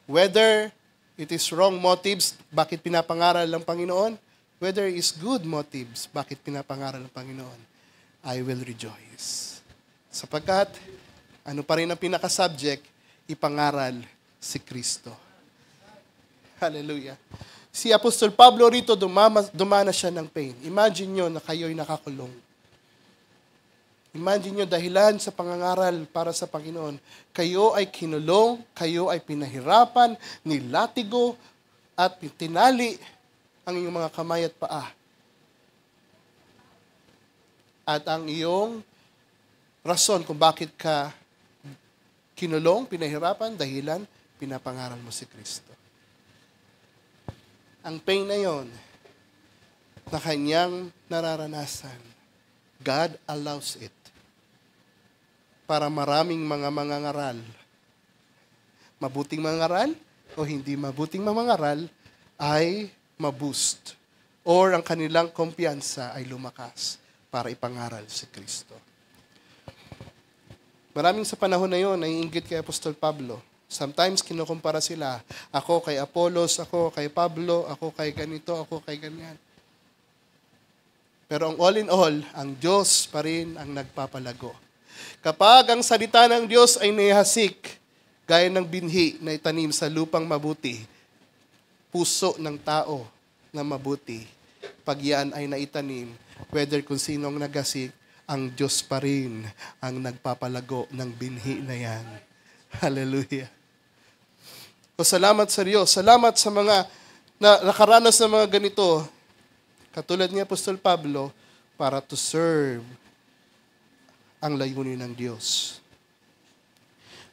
[SPEAKER 1] whether it is wrong motives, bakit pinapangaral ng Panginoon? Whether it is good motives, bakit pinapangaral ng Panginoon? I will rejoice. Sapagkat, ano pa rin ang pinaka-subject, ipangaral si Kristo. Hallelujah. Si Apostol Pablo rito, dumana siya ng pain. Imagine nyo na kayo'y nakakulong. Imagine nyo, dahilan sa pangangaral para sa Panginoon, kayo ay kinulong, kayo ay pinahirapan, nilatigo, at tinali ang iyong mga kamay at paa. At ang iyong rason kung bakit ka kinulong, pinahirapan, dahilan, pinapangaral mo si Kristo. Ang pain na yon na kanyang nararanasan, God allows it para maraming mga mangangaral, mabuting mangangaral o hindi mabuting mangangaral, ay maboost or ang kanilang kumpiyansa ay lumakas para ipangaral si Kristo. Maraming sa panahon na yon naiinggit kay Apostol Pablo. Sometimes kinukumpara sila. Ako kay Apollos, ako kay Pablo, ako kay ganito, ako kay ganyan. Pero ang all in all, ang Diyos pa rin ang nagpapalago. Kapag ang salita ng Diyos ay nihasik, gaya ng binhi na itanim sa lupang mabuti, puso ng tao na mabuti, pag yan ay naitanim, whether kung sinong nagasik, ang Diyos pa rin ang nagpapalago ng binhi na yan. Hallelujah. O salamat sa Diyos. Salamat sa mga nakaranas ng mga ganito. Katulad ni Apostol Pablo, para to serve ang layunin ng Diyos.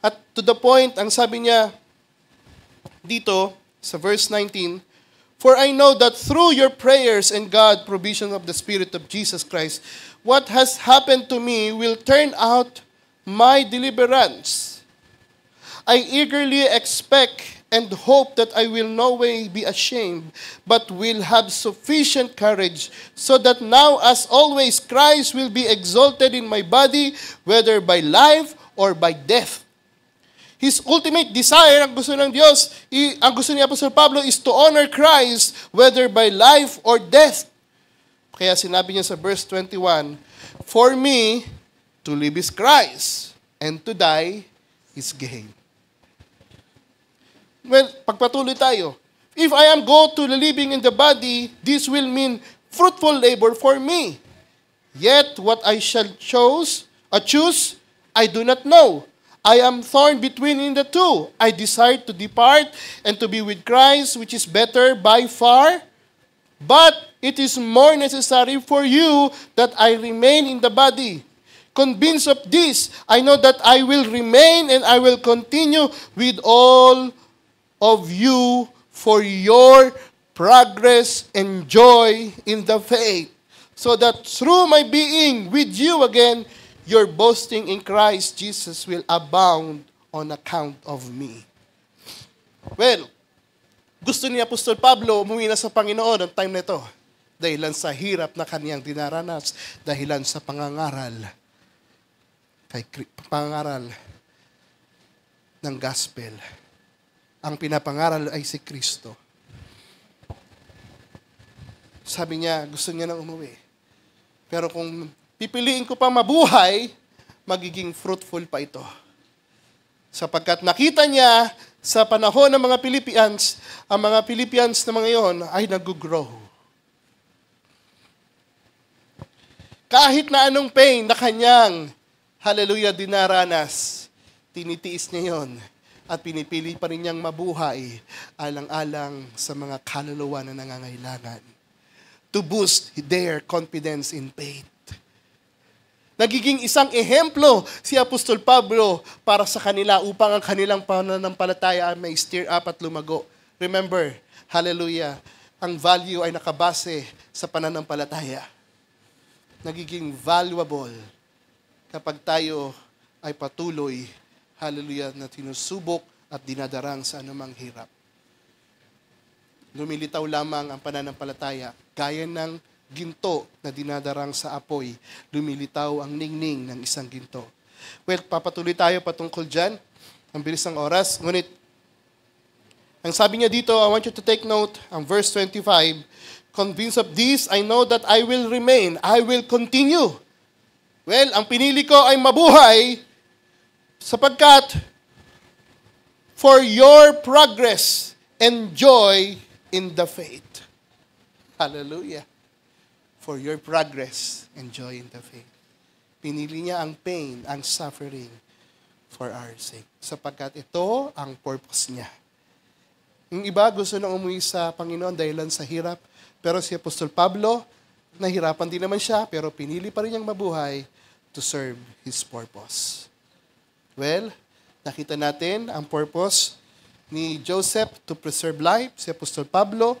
[SPEAKER 1] At to the point, ang sabi niya dito sa verse 19, for I know that through your prayers and God's provision of the Spirit of Jesus Christ, what has happened to me will turn out my deliverance. I eagerly expect and hope that I will no way be ashamed, but will have sufficient courage, so that now as always Christ will be exalted in my body, whether by life or by death. His ultimate desire, ang gusto ng Diyos, ang gusto ni Apostol Pablo is to honor Christ, whether by life or death. Kaya sinabi niya sa verse 21, for me, to live is Christ, and to die is gain. Well, pagpatuloy tayo. If I am go to the living in the body, this will mean fruitful labor for me. Yet what I shall choose, I do not know. I am torn between the two. I desire to depart and to be with Christ, which is better by far. But it is more necessary for you that I remain in the body. Convinced of this, I know that I will remain and I will continue with all of you for your progress and joy in the faith, so that through my being with you again, your boasting in Christ Jesus will abound on account of me. Well, gusto ni Apostol Pablo umuwi na sa Panginoon ang time na ito. Dahilan sa hirap na kaniyang dinaranas, dahilan sa pangangaral ng gospel. Ang pinapangaral ay si Kristo. Sabi niya, gusto niya nang umuwi. Pero kung pipiliin ko pa mabuhay, magiging fruitful pa ito. Sapagkat nakita niya sa panahon ng mga Philippians, ang mga Philippians na mga iyon ay nag-grow. Kahit na anong pain na kanyang, hallelujah, dinaranas, tinitiis niya yon at pinipili pa rin niyang mabuhay alang-alang sa mga kaluluwa na nangangailangan to boost their confidence in faith. Nagiging isang ehemplo si Apostol Pablo para sa kanila upang ang kanilang pananampalataya ay may stir up at lumago. Remember, hallelujah, ang value ay nakabase sa pananampalataya. Nagiging valuable kapag tayo ay patuloy, hallelujah, na tinusubok at dinadarang sa anumang hirap. Lumilitaw lamang ang pananampalataya, gaya ng ginto na dinadarang sa apoy, lumilitaw ang ningning ng isang ginto. Well, papatuloy tayo patungkol dyan. Ang bilis ng oras. Ngunit, ang sabi niya dito, I want you to take note, ang verse 25, convinced of this, I know that I will remain, I will continue. Well, ang pinili ko ay mabuhay sapagkat for your progress and joy in the faith. Hallelujah. For your progress and joy in the faith. Pinili niya ang pain, ang suffering for our sake. Sapagkat ito ang purpose niya. Yung iba gusto nang umuwi sa Panginoon dahilan sa hirap. Pero si Apostol Pablo, nahirapan din naman siya, pero pinili pa rin niyang mabuhay to serve his purpose. Well, nakita natin ang purpose ni Joseph to preserve life. Si Apostol Pablo,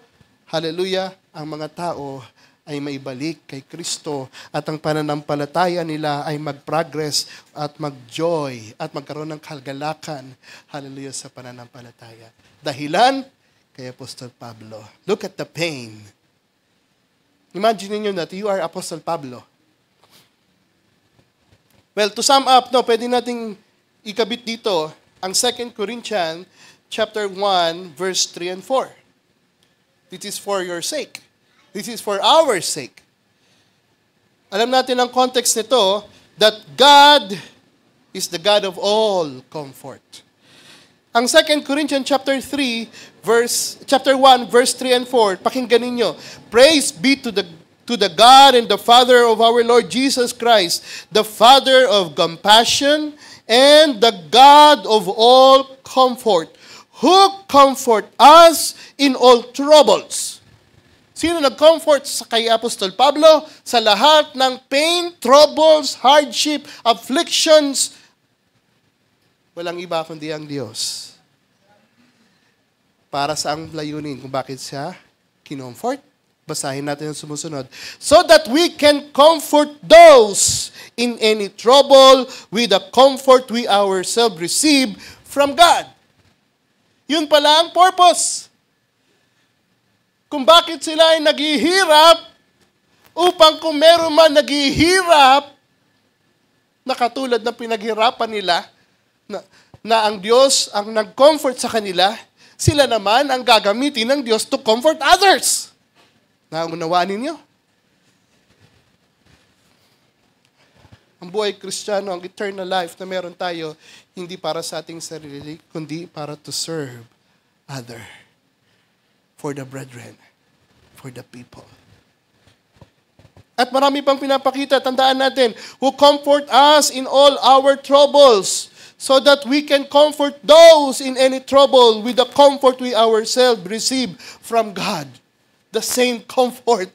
[SPEAKER 1] hallelujah, ang mga tao ay maibalik kay Kristo at ang pananampalataya nila ay mag-progress at mag-joy at magkaroon ng kagalakan, hallelujah, sa pananampalataya. Dahilan kay Apostol Pablo. Look at the pain. Imagine niyo that you are Apostle Pablo. Well, to sum up, pwede nating ikabit dito ang 2 Corinthians chapter 1, verse 3 and 4. This is for your sake. This is for our sake. Alam natin ang context nito that God is the God of all comfort. Ang 2 Corinthians chapter 1 verse 3 and 4, pakinggan ninyo. Praise be to the God and the Father of our Lord Jesus Christ, the Father of compassion and the God of all comfort, who comfort us in all troubles. Sino nag-comfort sa kay Apostol Pablo? Sa lahat ng pain, troubles, hardship, afflictions, walang iba kundi ang Diyos. Para sa ang layunin kung bakit siya kinomfort. Basahin natin ang sumusunod. So that we can comfort those in any trouble with the comfort we ourselves receive from God. Yun pala ang purpose. Kung bakit sila ay naghihirap, upang kung meron man naghihirap, na katulad ng pinaghirapan nila, na ang Diyos ang nag-comfort sa kanila, sila naman ang gagamitin ng Diyos to comfort others. Naunawaan ninyo? Ang buhay Kristiyano, ang eternal life na meron tayo, hindi para sa ating sarili, kundi para to serve other. For the brethren, for the people. At marami pang pinapakita, tandaan natin, who comfort us in all our troubles, so that we can comfort those in any trouble with the comfort we ourselves receive from God. The same comfort.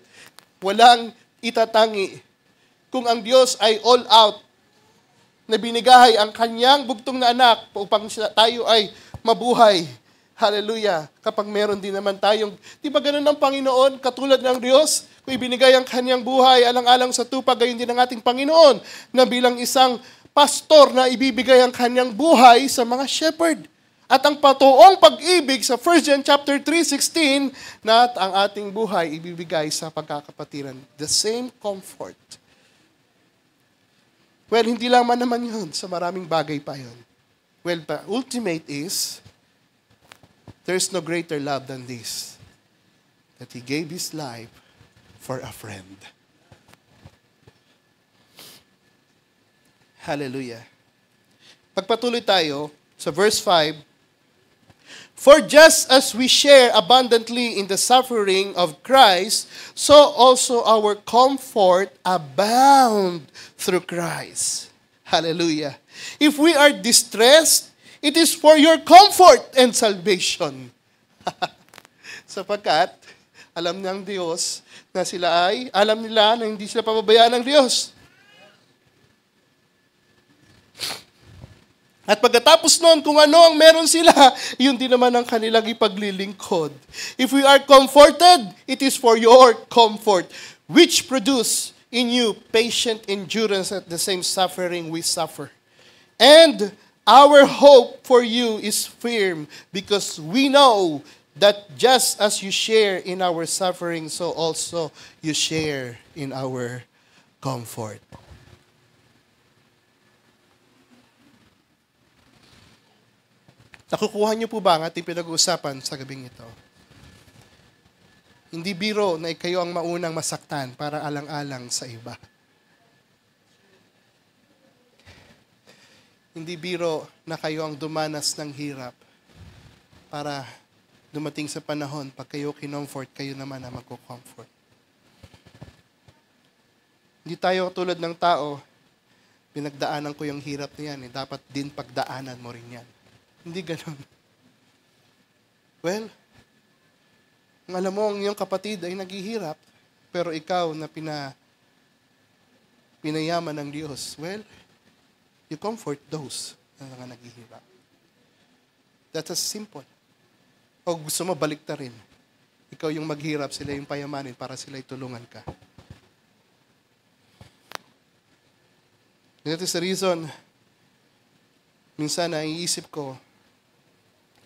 [SPEAKER 1] Walang itatangi. Kung ang Diyos ay all out, na binigay ang kanyang bugtong na anak upang tayo ay mabuhay. Hallelujah. Kapag meron din naman tayong, di ba ganun ang Panginoon, katulad ng Diyos, kung ibinigay ang kanyang buhay, alang-alang sa tupa, gayon din ang ating Panginoon, na bilang isang pastor na ibibigay ang kanyang buhay sa mga shepherd. At ang patuong pag-ibig sa 1 John chapter 3:16, na ang ating buhay ibibigay sa pagkakapatiran. The same comfort. Well, hindi lang man naman yun. Sa maraming bagay pa yun. Well, the ultimate is, there's no greater love than this. That He gave His life for a friend. Hallelujah. Pagpatuloy tayo sa verse 5, for just as we share abundantly in the suffering of Christ, so also our comfort abound through Christ. Hallelujah. If we are distressed, it is for your comfort and salvation. Sapagkat, alam ng Diyos na alam nila na hindi sila pababayaan ng Diyos. At pagkatapos noon, kung ano ang meron sila, yun din naman ang kanilang ipaglilingkod. If we are comforted, it is for your comfort, which produce in you patient endurance at the same suffering we suffer. And our hope for you is firm, because we know that just as you share in our suffering, so also you share in our comfort. Nakukuha niyo po ba ang ating pinag-uusapan sa gabing ito? Hindi biro na kayo ang maunang masaktan para alang-alang sa iba. Hindi biro na kayo ang dumanas ng hirap para dumating sa panahon, pag kayo kinomfort, kayo naman ang magko-comfort. Hindi tayo tulad ng tao, pinagdaanan ko yung hirap na yan, dapat din pagdaanan mo rin yan. Hindi ganun. Well, alam mo, ang iyong kapatid ay naghihirap, pero ikaw na pinayaman ng Diyos, well, you comfort those na naghihirap. That's as simple. O gusto mo, balik ta rin. Ikaw yung maghirap, sila yung payamanin para sila itulungan ka. That is the reason, minsan naiisip ko,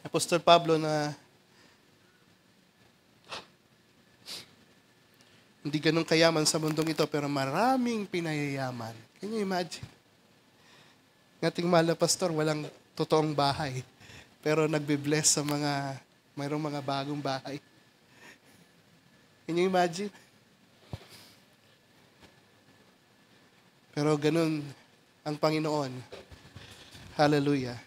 [SPEAKER 1] Apostol Pablo na hindi ganun kayaman sa mundong ito, pero maraming pinayayaman. Can you imagine? Ngating mahal na pastor, walang totoong bahay. Pero nagbe-bless sa mayroong mga bagong bahay. Can you imagine? Pero ganun ang Panginoon. Hallelujah.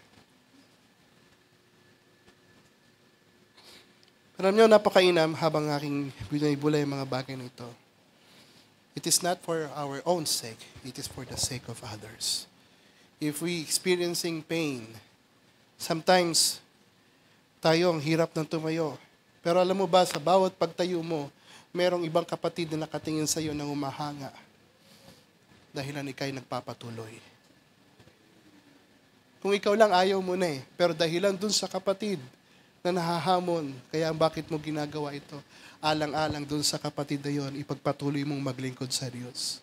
[SPEAKER 1] Alam niyo, napakainam habang aking binibulay ang mga bagay na ito. It is not for our own sake. It is for the sake of others. If we experiencing pain, sometimes tayo ang hirap ng tumayo. Pero alam mo ba, sa bawat pagtayo mo, merong ibang kapatid na nakatingin sa iyo ng umahanga. Dahilan ikaw'y nagpapatuloy. Kung ikaw lang ayaw mo na pero dahilan dun sa kapatid na nahahamon, kaya bakit mo ginagawa ito? Alang-alang dun sa kapatid na yon, ipagpatuloy mong maglingkod sa Diyos.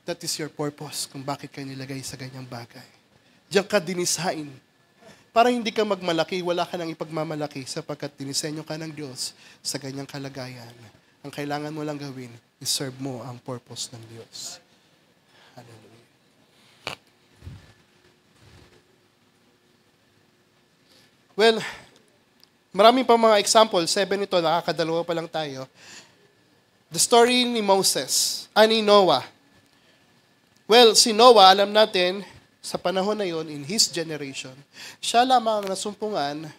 [SPEAKER 1] That is your purpose kung bakit ka nilagay sa ganyang bagay. Diyan ka dinisain. Para hindi ka magmalaki, wala ka nang ipagmamalaki sapagkat dinisenyo ka ng Diyos sa ganyang kalagayan. Ang kailangan mo lang gawin, iserve mo ang purpose ng Diyos. Hallelujah. Well, maraming pa mga example. 7 ito, nakakadalawa pa lang tayo. The story ni Noah. Well, si Noah, alam natin, sa panahon na yon, in his generation, siya lamang ang nasumpungan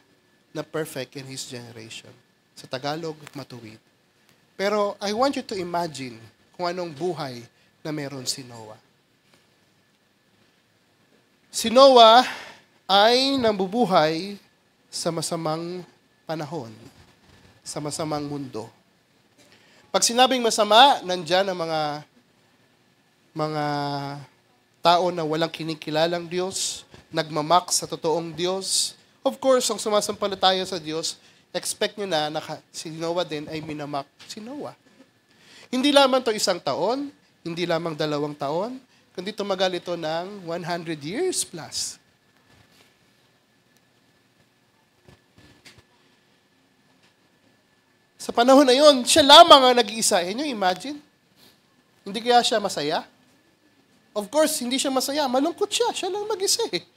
[SPEAKER 1] na perfect in his generation. Sa Tagalog, matuwid. Pero I want you to imagine kung anong buhay na meron si Noah. Si Noah ay nabubuhay sa masamang panahon, sa masamang mundo. Pag sinabing masama, nandyan ang mga tao na walang kinikilalang Diyos, nagmamak sa totoong Diyos. Of course, ang sumasampalataya sa Diyos, expect nyo na si Noah din ay minamak si Noah. Hindi lamang to 1 taon, hindi lamang 2 taon, kundi tumagal ito ng 100 years plus. Sa panahon na yon, siya lamang ang nag-iisa. Can you imagine? Hindi kaya siya masaya? Of course, hindi siya masaya. Malungkot siya. Siya lang mag-isa eh.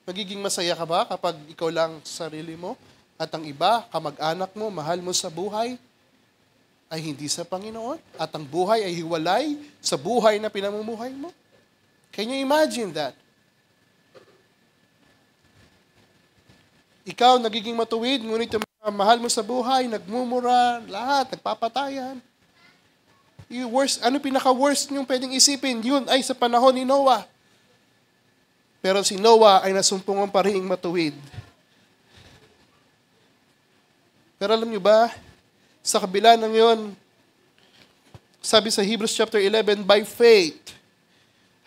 [SPEAKER 1] Magiging masaya ka ba kapag ikaw lang sa sarili mo at ang iba, kamag-anak mo, mahal mo sa buhay, ay hindi sa Panginoon? At ang buhay ay hiwalay sa buhay na pinamumuhay mo? Can you imagine that? Ikaw nagiging matuwid, ngunit yung mga mahal mo sa buhay, nagmumura, lahat, nagpapatayan. Ano pinaka-worst niyong pwedeng isipin? Yun ay sa panahon ni Noah. Pero si Noah ay nasumpungan pa rin matuwid. Pero alam niyo ba, sa kabila ng yun, sabi sa Hebrews chapter 11, by faith,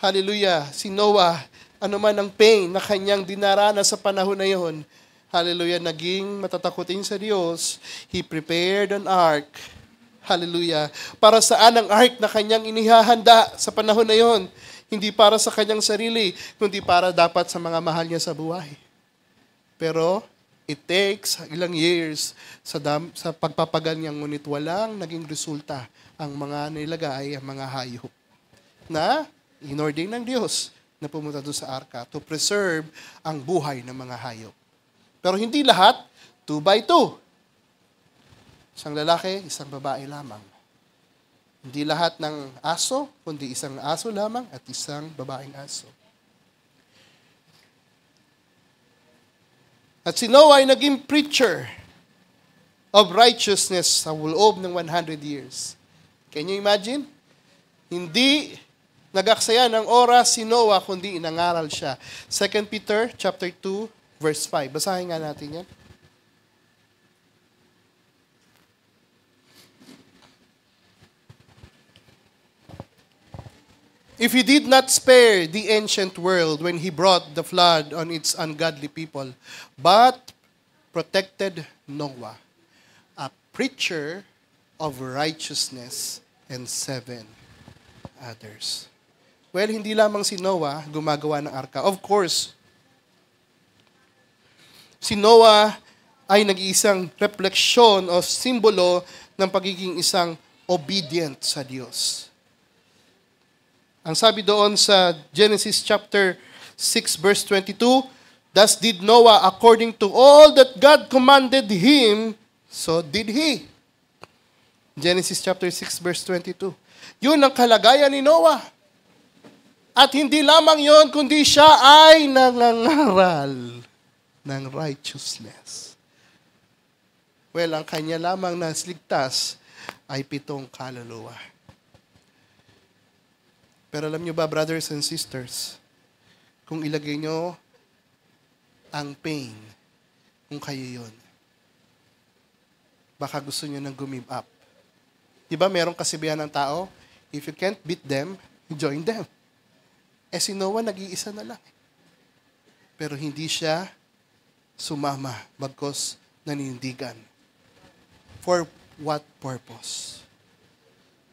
[SPEAKER 1] hallelujah, si Noah, ano man ang pain na kanyang dinaranas sa panahon na yun, hallelujah, naging matatakutin sa Diyos. He prepared an ark. Hallelujah. Para saan ang ark na kanyang inihahanda sa panahon na yon? Hindi para sa kanyang sarili, kundi para dapat sa mga mahal niya sa buhay. Pero, it takes ilang years sa pagpapagal niya, ngunit walang naging resulta ang mga nilagay, ang mga hayop na inordain ng Diyos na pumunta doon sa arka to preserve ang buhay ng mga hayop. Pero hindi lahat, 2 by 2. Isang lalaki, isang babae lamang. Hindi lahat ng aso, kundi isang aso lamang at isang babaeng aso. At si Noah ay naging preacher of righteousness sa loob ng 100 years. Can you imagine? Hindi nag-aksaya ng oras si Noah, kundi inangaral siya. 2 Peter chapter 2, verse 5. Basahin nga natin yan. If he did not spare the ancient world when he brought the flood on its ungodly people, but protected Noah, a preacher of righteousness, and 7 others. Well, hindi lamang si Noah gumagawa ng arka. Of course, si Noah ay nag-iisang refleksyon o simbolo ng pagiging isang obedient sa Diyos. Ang sabi doon sa Genesis chapter 6 verse 22, thus did Noah according to all that God commanded him, so did he. Genesis chapter 6 verse 22. Yun ang kalagayan ni Noah. At hindi lamang yun, kundi siya ay nangangaral ng righteousness. Well, ang kanya lamang na ligtas ay 7 kaluluwa. Pero alam nyo ba, brothers and sisters, kung ilagay nyo ang pain, kung kayo yun, baka gusto nyo nang give up. Diba merong kasibihan ng tao, if you can't beat them, join them. Eh si Noah, nag-iisa na lang. Pero hindi siya sumama, bagkos nanindigan. For what purpose?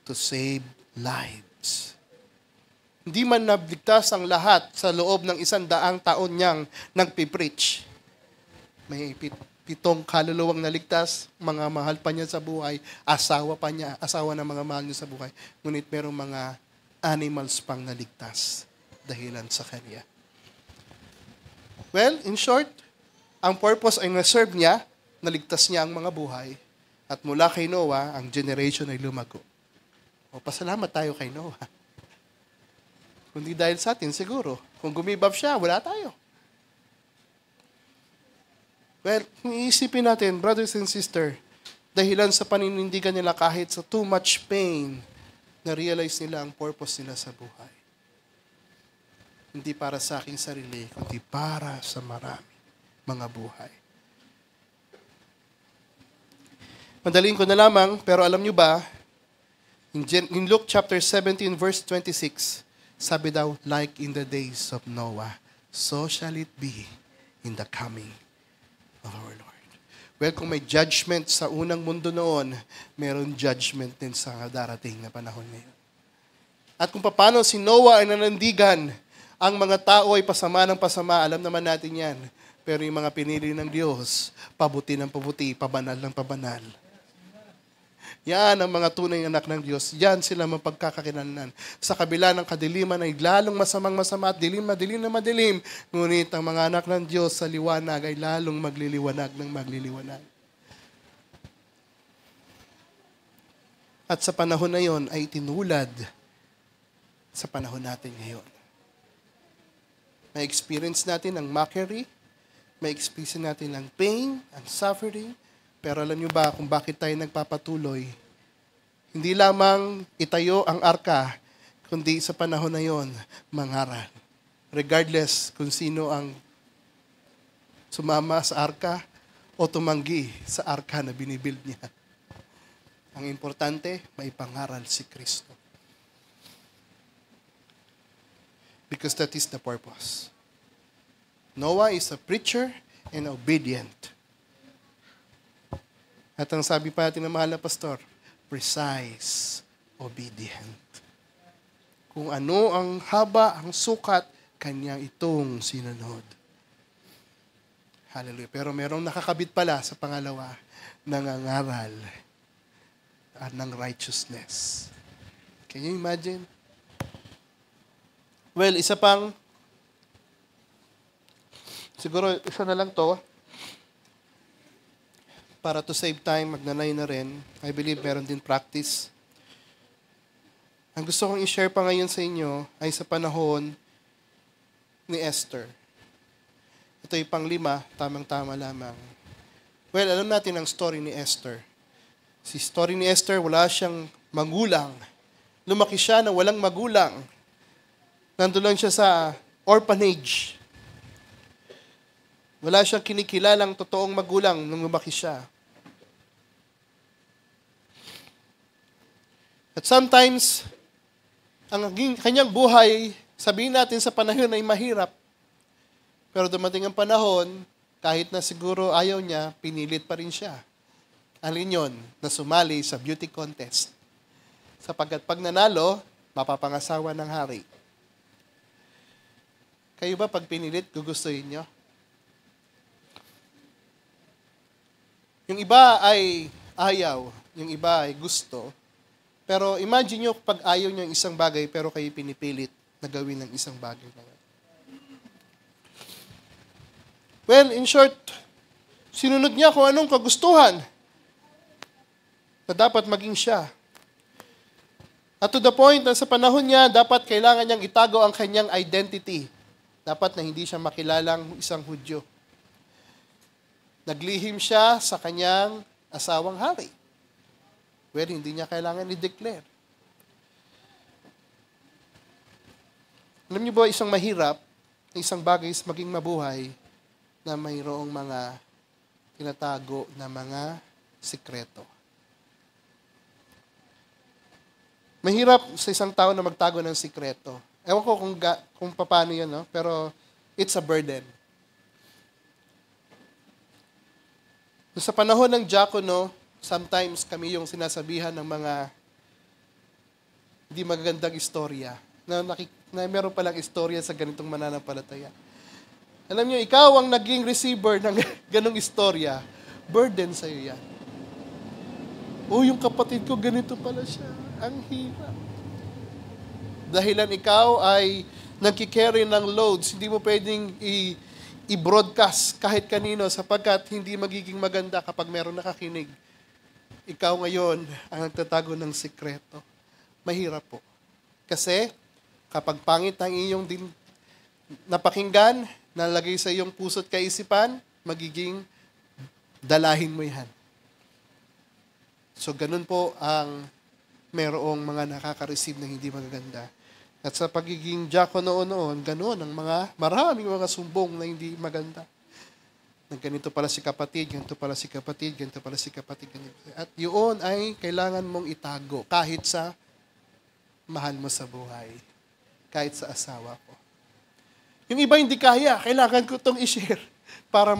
[SPEAKER 1] To save lives. Hindi man nabligtas ang lahat sa loob ng 100 taon niyang nagpipreach. May 7 kaluluwang naligtas, mga mahal pa niya sa buhay, asawa pa niya, asawa ng mga mahal niya sa buhay. Ngunit merong mga animals pang naligtas dahilan sa kanya. Well, in short, ang purpose ay na-serve niya, naligtas niya ang mga buhay, at mula kay Noah, ang generation ay lumago. O, pasalamat tayo kay Noah. Kundi dahil sa atin, siguro. Kung gumibab siya, wala tayo. Well, kung iisipin natin, brothers and sisters, dahilan sa paninindigan nila kahit sa too much pain, na-realize nila ang purpose nila sa buhay. Hindi para sa aking sarili, kundi para sa marami mga buhay. Madaliin ko na lamang, pero alam nyo ba, in Luke chapter 17, verse 26, Sabi daw, like in the days of Noah, so shall it be in the coming of our Lord. Well, kung may judgment sa unang mundo noon, meron judgment din sa darating na panahon ngayon. At kung paano si Noah ay nanandigan, ang mga tao ay pasama ng pasama, alam naman natin yan. Pero yung mga pinili ng Diyos, pabuti ng pabuti, pabanal ng pabanal. Yan ang mga tunay na anak ng Diyos. Yan sila mapagkakakilanlan. Sa kabila ng kadiliman ay lalong masamang masama at dilim na madilim. Ngunit ang mga anak ng Diyos sa liwanag ay lalong magliliwanag ng magliliwanag. At sa panahon na yon ay tinulad sa panahon natin ngayon. May experience natin ang mockery, may experience natin ang pain, ang suffering. Pero alam nyo ba kung bakit tayo nagpapatuloy? Hindi lamang itayo ang arka, kundi sa panahon na yon, mangaral. Regardless kung sino ang sumama sa arka o tumanggi sa arka na binibuild niya. Ang importante, may pangaral si Kristo. Because that is the purpose. Noah is a preacher and obedient. At ang sabi pa natin ng mahal na pastor, precise, obedient. Kung ano ang haba, ang sukat, kanya itong sinunod. Hallelujah. Pero merong nakakabit pala sa pangalawa, nangangaral at ng righteousness. Can you imagine? Well, isa pang, siguro isa na lang to, para to save time, magnanay na rin. I believe meron din practice. Ang gusto kong i-share pa ngayon sa inyo ay sa panahon ni Esther. Ito yung pang-5, tamang-tama lamang. Well, alam natin ang story ni Esther. Si story ni Esther, wala siyang magulang. Lumaki siya na walang magulang. Nandun lang siya sa orphanage. Wala siyang kinikilalang totoong magulang nung lumaki siya. At sometimes, ang kanyang buhay, sabihin natin sa panahon ay mahirap. Pero dumating ang panahon, kahit na siguro ayaw niya, pinilit pa rin siya. Alin yun? Na sumali sa beauty contest. Sapagkat pag nanalo, mapapangasawa ng hari. Kayo ba pag pinilit, gugustuhin niyo? Yung iba ay ayaw, yung iba ay gusto. Pero imagine nyo pag ayaw nyo yung isang bagay pero kayo pinipilit na gawin ng isang bagay na yun. Well, in short, sinunod niya kung anong kagustuhan na dapat maging siya. At to the point na sa panahon niya, dapat kailangan niyang itago ang kanyang identity. Dapat na hindi siya makilalang isang Hudyo. Naglihim siya sa kanyang asawang hari. Well, hindi niya kailangan i-declare. Alam niyo ba, isang mahirap, isang bagay is maging mabuhay na mayroong mga tinatago na mga sikreto. Mahirap sa isang tao na magtago ng sikreto. Ewan ko kung paano yun, no? Pero it's a burden. Sa panahon ng diakono, sometimes kami yung sinasabihan ng mga hindi magagandang istorya na meron palang istorya sa ganitong mananampalataya. Alam niyo, ikaw ang naging receiver ng ganong istorya, burden sa'yo yan. Yung kapatid ko, ganito pala siya. Ang hirap. Dahilan ikaw ay nagkikerry ng loads, hindi mo pwedeng i-broadcast kahit kanino sapagkat hindi magiging maganda kapag meron nakakinig. Ikaw ngayon ang nagtatago ng sikreto. Mahirap po. Kasi kapag pangit ang iyong napakinggan, nalagay sa iyong puso't kaisipan, magiging dalahin mo yan. So ganun po ang merong mga nakaka-receive ng hindi magaganda. At sa pagiging diakono noon, ganun ang maraming mga sumbong na hindi maganda. Ganito pala si kapatid, ganito pala si kapatid, ganito pala si kapatid. Ganito. At yun ay kailangan mong itago kahit sa mahal mo sa buhay. kahit sa asawa ko. Yung iba hindi kaya, kailangan ko itong i-share para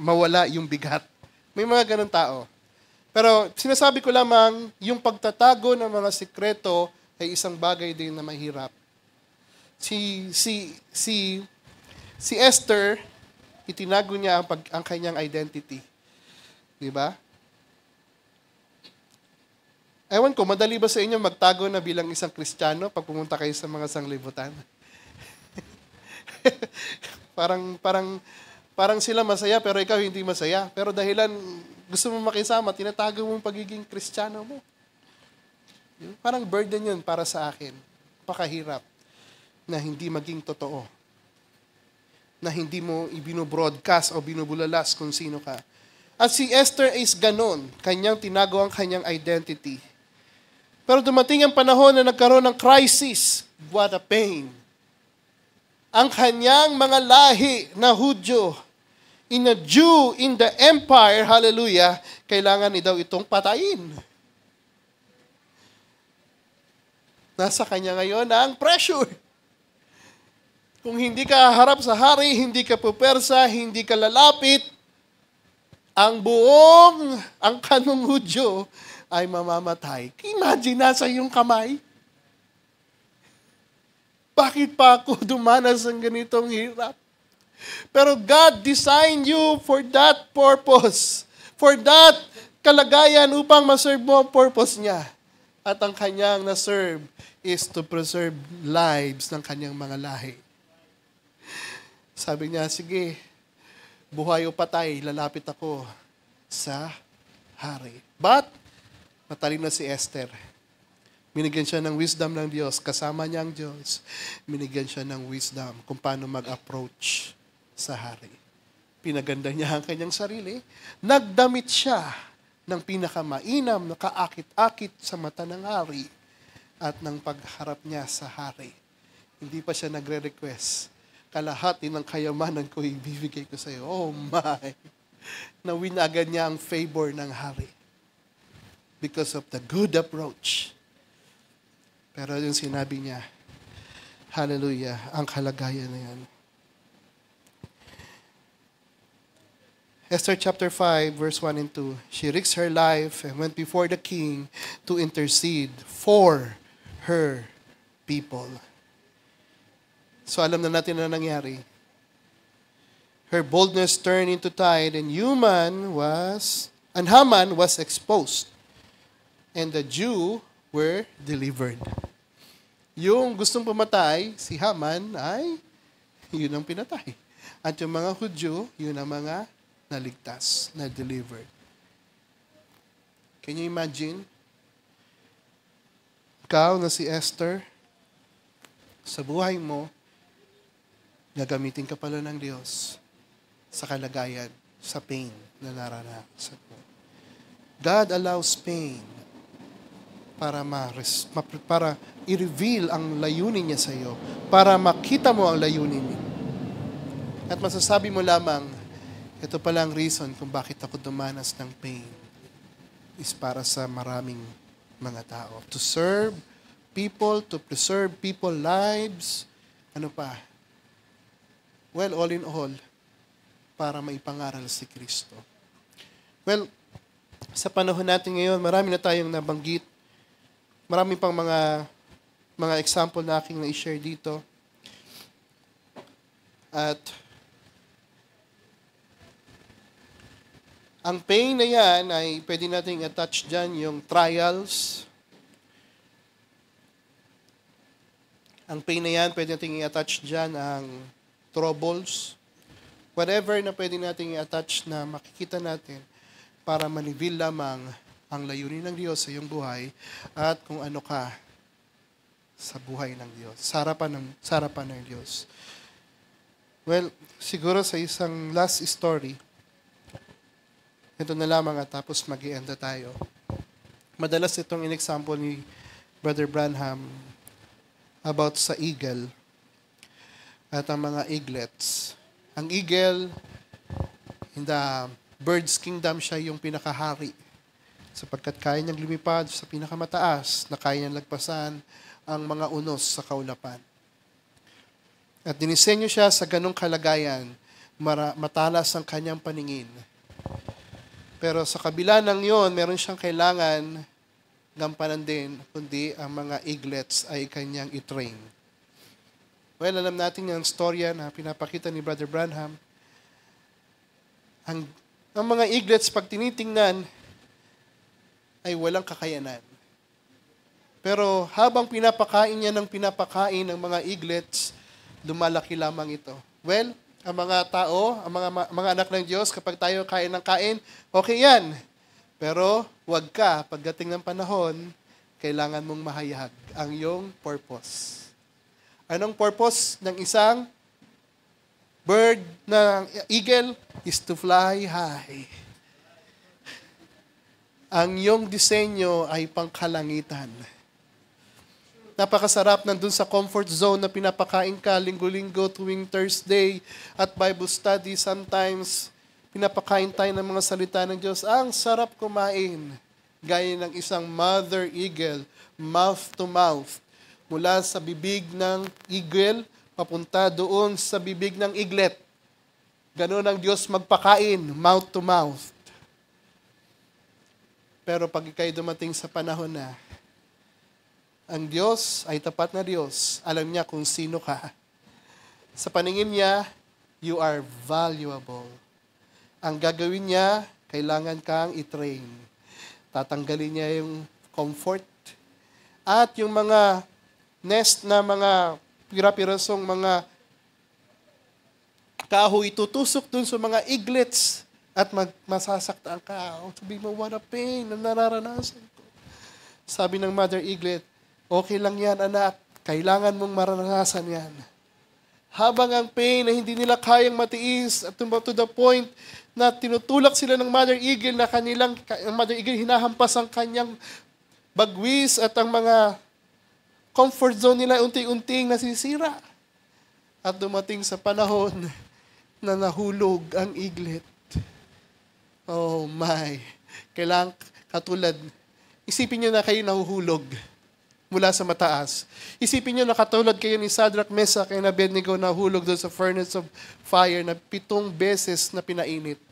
[SPEAKER 1] mawala yung bigat. May mga ganun tao. Pero sinasabi ko lamang, yung pagtatago ng mga sikreto ay isang bagay din na mahirap. Si Esther, itinago niya ang kanyang identity. Di ba? Ewan ko, madali ba sa inyo magtago na bilang isang Kristiyano pag pumunta kayo sa mga sanglibutan? parang sila masaya pero ikaw hindi masaya. Pero dahilan gusto mo makisama, tinatago mo ang pagiging Kristiyano mo. Parang burden yun para sa akin. Pakahirap na hindi maging totoo. Na hindi mo ibino-broadcast o binubulalas kung sino ka. At si Esther is ganon. Kanyang tinago ang kanyang identity. Pero dumating ang panahon na nagkaroon ng crisis. What a pain. Ang kanyang mga lahi na Hudyo, in a Jew in the empire, hallelujah, kailangan ni daw itong patayin. Nasa kanya ngayon ang pressure. Kung hindi ka harap sa hari, hindi ka pupersa, hindi ka lalapit, ang kanong Hudyo ay mamamatay. Imagine, nasa iyong kamay. Bakit pa ako dumanas ng ganitong hirap? Pero God designed you for that purpose. For that kalagayan upang maserve mo ang purpose niya. At ang kanyang na-serve is to preserve lives ng kanyang mga lahi. Sabi niya, sige, buhay o patay, lalapit ako sa hari. But, matalino si Esther. Binigyan siya ng wisdom ng Diyos. Kasama niya ang Diyos. Binigyan siya ng wisdom kung paano mag-approach sa hari. Pinaganda niya ang kanyang sarili. Nagdamit siya ng pinakamainam na kaakit-akit sa mata ng hari at ng pagharap niya sa hari. Hindi pa siya nagre-request. Kalahati ng kayamanan ko ibibigay ko sa iyo. Oh my! Nawin agad niya ang favor ng hari. Because of the good approach. Pero yung sinabi niya, hallelujah, ang kalagayan na yan. Esther chapter 5, verse 1 and 2. She risked her life and went before the king to intercede for her people. So alam na natin na nangyari. Her boldness turned into tide and Haman was exposed. And the Jew were delivered. Yung gustong pumatay, si Haman ay yun ang pinatay. At yung mga Hudyo, yun ang mga naligtas, na-delivered. Can you imagine? Ikaw na si Esther, sa buhay mo, gagamitin ka pala ng Diyos sa kalagayan, sa pain na naranasan mo. God allows pain para i-reveal ang layunin niya sa iyo, para makita mo ang layunin niya. At masasabi mo lamang, ito pala ang reason kung bakit ako dumanas ng pain is para sa maraming mga tao. To serve people, to preserve people's lives, ano pa? Well, all in all, para maipangaral si Kristo. Well, sa panahon natin ngayon, marami na tayong nabanggit. Marami pang mga example na aking na-share dito. At ang pain na yan ay pwede nating attach dyan yung trials. Ang pain na yan, pwede nating i-attach dyan ang troubles. Whatever na pwede nating i-attach na makikita natin para ma-reveal lamang ang layunin ng Diyos sa iyong buhay at kung ano ka sa buhay ng Diyos, sa harapan ng Diyos. Well, siguro sa isang last story, ito na lamang at tapos mag-i-end na tayo. Madalas itong in-example ni Brother Branham about sa eagle at ang mga eaglets. Ang eagle, in the bird's kingdom, siya yung pinakahari sapagkat kaya niyang lumipad sa pinakamataas na kaya niyang lagpasan ang mga unos sa kaulapan. At dinisenyo siya sa ganong kalagayan, matalas ang kanyang paningin. Pero sa kabila ng yon, meron siyang kailangan gampanan din, kundi ang mga eaglets ay kanyang itrain. Well, alam natin yung storya na pinapakita ni Brother Branham. Ang mga eaglets, pag tinitingnan, ay walang kakayanan. Pero habang pinapakain niya ng pinapakain ng mga eaglets, lumalaki lamang ito. Well, ang mga tao, ang mga anak ng Diyos, kapag tayo kain ng kain, okay yan. Pero wag ka, pagdating ng panahon, kailangan mong mahayag ang iyong purpose. Anong purpose ng isang bird, ng eagle, is to fly high. Ang iyong disenyo ay pangkalangitan. Napakasarap nandun sa comfort zone na pinapakain ka linggo-linggo tuwing Thursday at Bible study. Sometimes, pinapakain tayo ng mga salita ng Diyos. Ang sarap kumain. Gaya ng isang mother eagle, mouth to mouth. Mula sa bibig ng eagle, papunta doon sa bibig ng eaglet. Ganun ang Diyos magpakain, mouth to mouth. Pero pag ikay dumating sa panahon na, ang Diyos ay tapat na Diyos. Alam niya kung sino ka. Sa paningin niya, you are valuable. Ang gagawin niya, kailangan kang i-train. Tatanggalin niya yung comfort. At yung mga nest na mga pira-pirasong mga kahoy, tutusok dun sa mga eaglets at masasaktan ka. Sabi mo, what a pain na nararanasan ko. Sabi ng mother eaglet, okay lang yan, anak. Kailangan mong maranasan yan. Habang ang pain na hindi nila kayang matiis at to the point na tinutulak sila ng mother eagle na ang mother eagle hinahampas ang kanyang bagwis at ang mga comfort zone nila unti-unting nasisira. At dumating sa panahon na nahulog ang eaglet. Oh my. Kailangan katulad, isipin nyo na kayo nahuhulog mula sa mataas. Isipin nyo na katulad kayo ni Shadrach, Meshach, and Abednego na hulog doon sa furnace of fire na 7 beses na pinainit.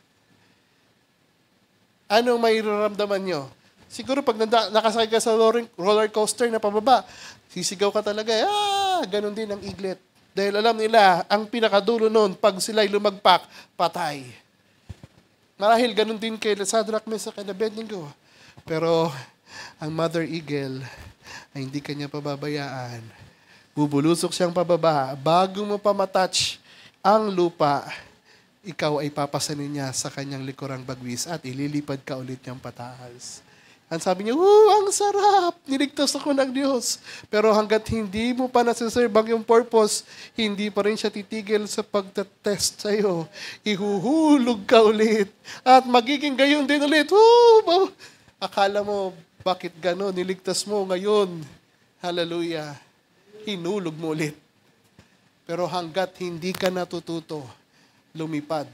[SPEAKER 1] Anong may raramdaman nyo? Siguro pag nakasakay ka sa roller coaster na pababa, sisigaw ka talaga, ganun din ang eaglet. Dahil alam nila, ang pinakadulo noon, pag sila'y lumagpak, patay. Marahil ganun din kay Shadrach, Meshach, and Abednego. Pero ang mother eagle ay hindi kanya pababayaan. Bubulusok siyang pababa. Bago mo pa matouch ang lupa, ikaw ay papasanin niya sa kanyang likurang bagwis at ililipad ka ulit niyang pataas. Ang sabi niya, ang sarap! Niligtas ako ng Diyos. Pero hanggat hindi mo pa nasiserve ang yung purpose, hindi pa rin siya titigil sa pagtatest sa'yo. Ihuhulog ka ulit. At magiging gayon din ulit. Akala mo, bakit gano'n? Niligtas mo ngayon. Hallelujah. Hinulog mo ulit. Pero hanggat hindi ka natututo, lumipad.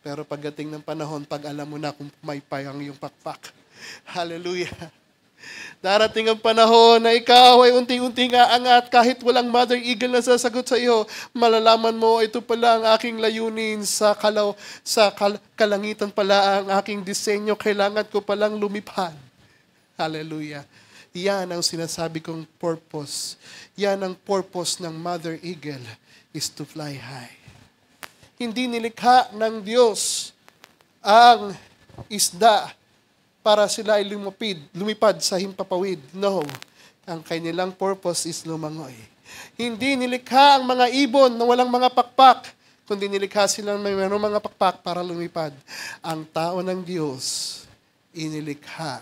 [SPEAKER 1] Pero pagdating ng panahon, pag alam mo na kung may payang yung pakpak. Hallelujah. Darating ang panahon na ikaw ay unti-unting aangat kahit walang mother eagle na sasagot sa iyo. Malalaman mo, ito pala ang aking layunin sa kalangitan pala ang aking disenyo. Kailangan ko palang lumipad. Hallelujah. Yan ang sinasabi kong purpose. Yan ang purpose ng mother eagle is to fly high. Hindi nilikha ng Diyos ang isda para sila ay lumipad sa himpapawid. No. Ang kanilang purpose is lumangoy. Hindi nilikha ang mga ibon na walang mga pakpak, kundi nilikha silang may mga pakpak para lumipad. Ang tao ng Diyos, inilikha.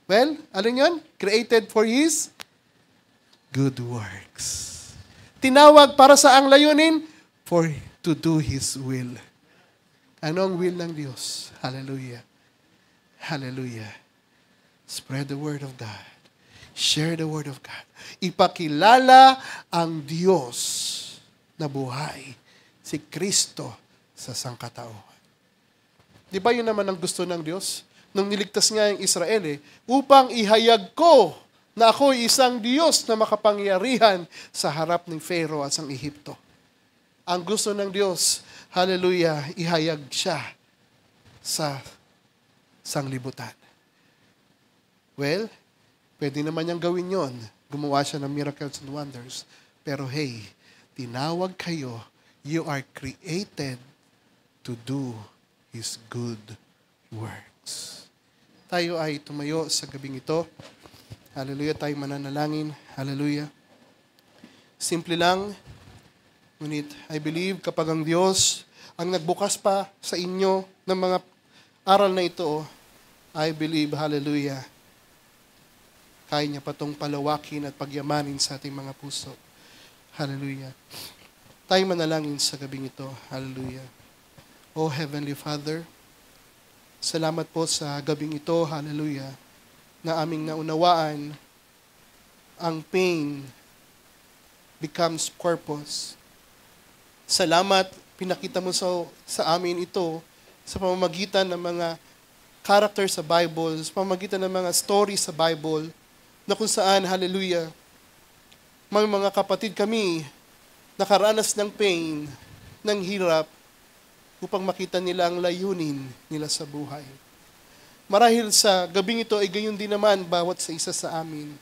[SPEAKER 1] Well, alin yun? Created for His good works. Tinawag para sa ang layunin? To do His will. Anong will ng Diyos? Hallelujah. Hallelujah. Spread the word of God. Share the word of God. Ipakilala ang Diyos na buhay, si Kristo sa sangkatauhan. Di ba yun naman ang gusto ng Diyos? Nung niligtas nga yung Israel upang ihayag ko na ako isang Diyos na makapangyarihan sa harap ng Pharaoh at sa Ehipto. Ang gusto ng Diyos, hallelujah, ihayag siya sa sanglibutan. Well, pwede naman niyang gawin yon. Gumawa siya ng miracles and wonders. Pero hey, tinawag kayo, you are created to do His good works. Tayo ay tumayo sa gabing ito. Hallelujah, tayo mananalangin. Hallelujah. Simple lang, ngunit I believe kapag ang Diyos ang nagbukas pa sa inyo ng mga aral na ito, I believe, hallelujah, kaya niya pa itong palawakin at pagyamanin sa ating mga puso. Hallelujah. Tayo manalangin sa gabing ito. Hallelujah. O Heavenly Father, salamat po sa gabing ito, hallelujah, na aming naunawaan ang pain becomes purpose. Salamat, pinakita mo sa amin ito sa pamamagitan ng mga character sa Bible, sa pamamagitan ng mga story sa Bible, na kung saan, hallelujah, may mga kapatid kami nakaranas ng pain, ng hirap, upang makita nila ang layunin nila sa buhay. Marahil sa gabing ito ay gayon din naman bawat sa isa sa amin.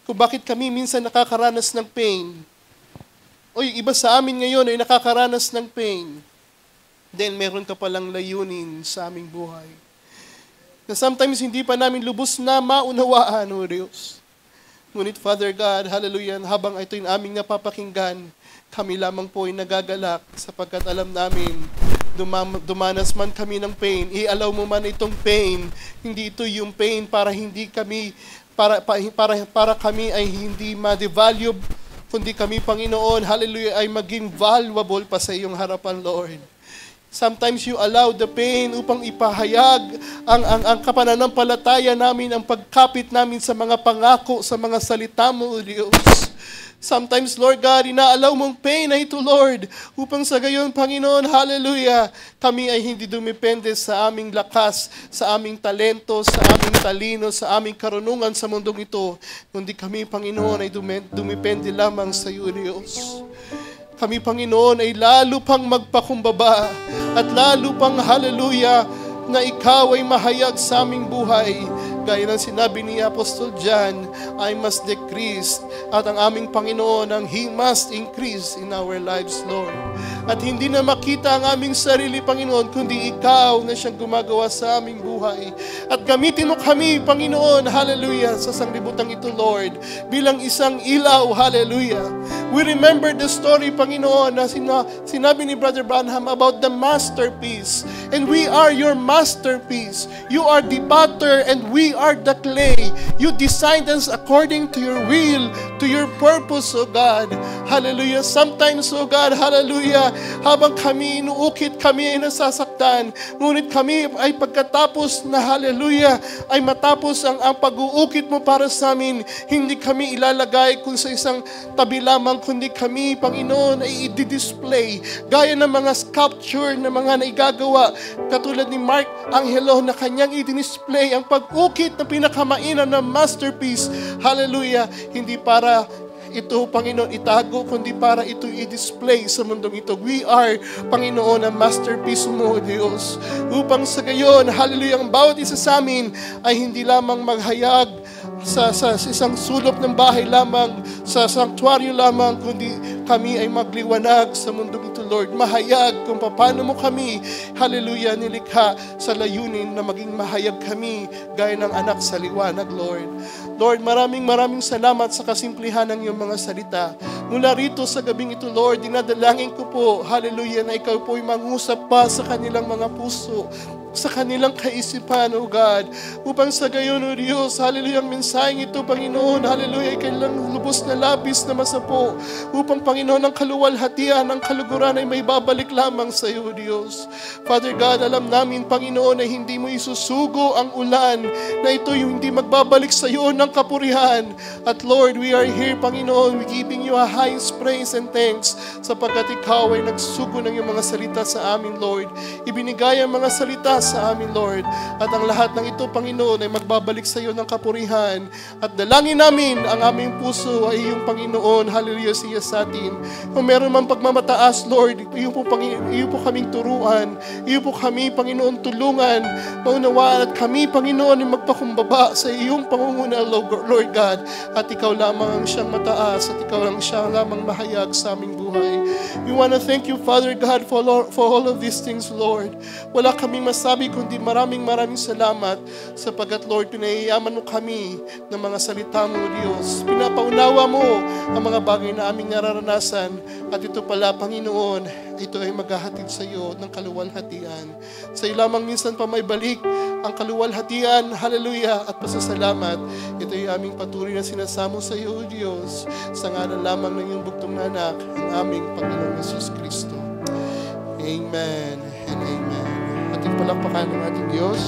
[SPEAKER 1] Kung bakit kami minsan nakakaranas ng pain, o yung iba sa amin ngayon ay nakakaranas ng pain, then meron ka palang layunin sa aming buhay. Na sometimes hindi pa namin lubos na maunawaan, O Diyos. Ngunit Father God, hallelujah, habang ito yung aming napapakinggan, kami lamang po ay nagagalak sapagkat alam namin, dumanas man kami ng pain, i-allow mo man itong pain, hindi ito yung pain para hindi kami, para kami ay hindi ma-devalue, kundi kami, Panginoon, hallelujah, ay maging valuable pa sa iyong harapan, Lord. Sometimes you allow the pain upang ipahayag ang kapananampalataya namin, ang pagkapit namin sa mga pangako, sa mga salita mo, O Diyos. Sometimes, Lord God, inaalaw mong pain na ito, Lord, upang sa gayon, Panginoon, hallelujah, kami ay hindi dumipende sa aming lakas, sa aming talento, sa aming talino, sa aming karunungan sa mundong ito, kundi kami, Panginoon, ay dumipende lamang sa iyo, Diyos. Kami, Panginoon, ay lalo pang magpakumbaba at lalo pang, hallelujah, na ikaw ay mahayag sa aming buhay. Gaya ng sinabi ni Apostol John, I must decrease, at ang aming Panginoon, ang He must increase in our lives, Lord. At hindi na makita ang aming sarili, Panginoon, kundi ikaw na siyang gumagawa sa aming buhay. At gamitin mo kami, Panginoon, hallelujah, sa sanglibutang ito, Lord, bilang isang ilaw, hallelujah. We remember the story, Panginoon, na sinabi ni Brother Branham about the masterpiece. And we are your masterpiece. You are the potter and we are the clay. You designed us according to your will, to your purpose, O God. Hallelujah. Sometimes, O God, hallelujah, habang kami inuukit, kami ay nasasaktan. Ngunit kami ay pagkatapos na, hallelujah, ay matapos ang pag-uukit mo para sa amin, hindi kami ilalagay kung sa isang tabi lamang, kundi kami, Panginoon, ay i-display. Gaya ng mga sculpture na mga naigagawa, katulad ni Mark Angelo na kanyang i-display ang pag-ukit na pinakamainan na masterpiece. Hallelujah. Hindi para ito, Panginoon, itago, kundi para ito i-display sa mundong ito. We are, Panginoon, ang masterpiece mo, Diyos. Upang sa gayon, hallelujah, ang bawat isa sa amin ay hindi lamang maghayag sa isang sulok ng bahay lamang, sa sanktuaryo lamang, kundi kami ay magliwanag sa mundong ito, Lord. Mahayag kung paano mo kami, hallelujah, nilikha sa layunin na maging mahayag kami gaya ng anak sa liwanag, Lord. Lord, maraming salamat sa kasimplihan ng iyong mga salita. Mula rito sa gabing ito, Lord, dinadalangin ko po, hallelujah, na ikaw po ay mangusap pa sa kanilang mga puso, sa kanilang kaisipan, O God, upang sa gayon, O Diyos, hallelujah, ang mensaheng ito, Panginoon, hallelujah, ay kailang lubos na labis na masapo, upang, Panginoon, ang kaluwalhatian, ang kaluguran ay may babalik lamang sa iyo, Diyos. Father God, alam namin, Panginoon, na hindi mo isusugo ang ulan, na ito yung hindi magbabalik sa iyo ng kapurihan. At Lord, we are here, Panginoon, we giving you a highest praise and thanks, sapagkat ikaw ay nagsugo ng iyong mga salita sa amin, Lord. Ibinigay ang mga salita sa amin, Lord. At ang lahat ng ito, Panginoon, ay magbabalik sa iyo ng kapurihan. At dalangin namin, ang aming puso ay iyong Panginoon, hallelujah, siya sa atin. Kung meron man pagmamataas, Lord, iyo po kaming turuan. Iyo po kami, Panginoon, tulungan, maunawaan, at kami, Panginoon, ay magpakumbaba sa iyong pangunguna, Lord God. At ikaw lamang ang siyang mataas, at ikaw lang siya lamang mahayag sa aming buhay. We want to thank you, Father God, for all of these things, Lord. Wala kaming masabi kundi maraming salamat, sapagkat, Lord, pinayayaman mo kami ng mga salita mo, Diyos. Pinapaunawa mo ang mga bagay na aming nararanasan, at ito pala, Panginoon, ito ay maghahatid sa iyo ng kaluwalhatian. Sa iyo lamang minsan pa may balik ang kaluwalhatian, hallelujah, at pasasalamat. Ito ay aming patuloy na sinasamo sa iyo, Diyos, sa ngalan lamang ng iyong bugtong na anak, ang aming Panginoong Yesus Kristo. Amen and amen. Ating palakpakan ng ating Diyos.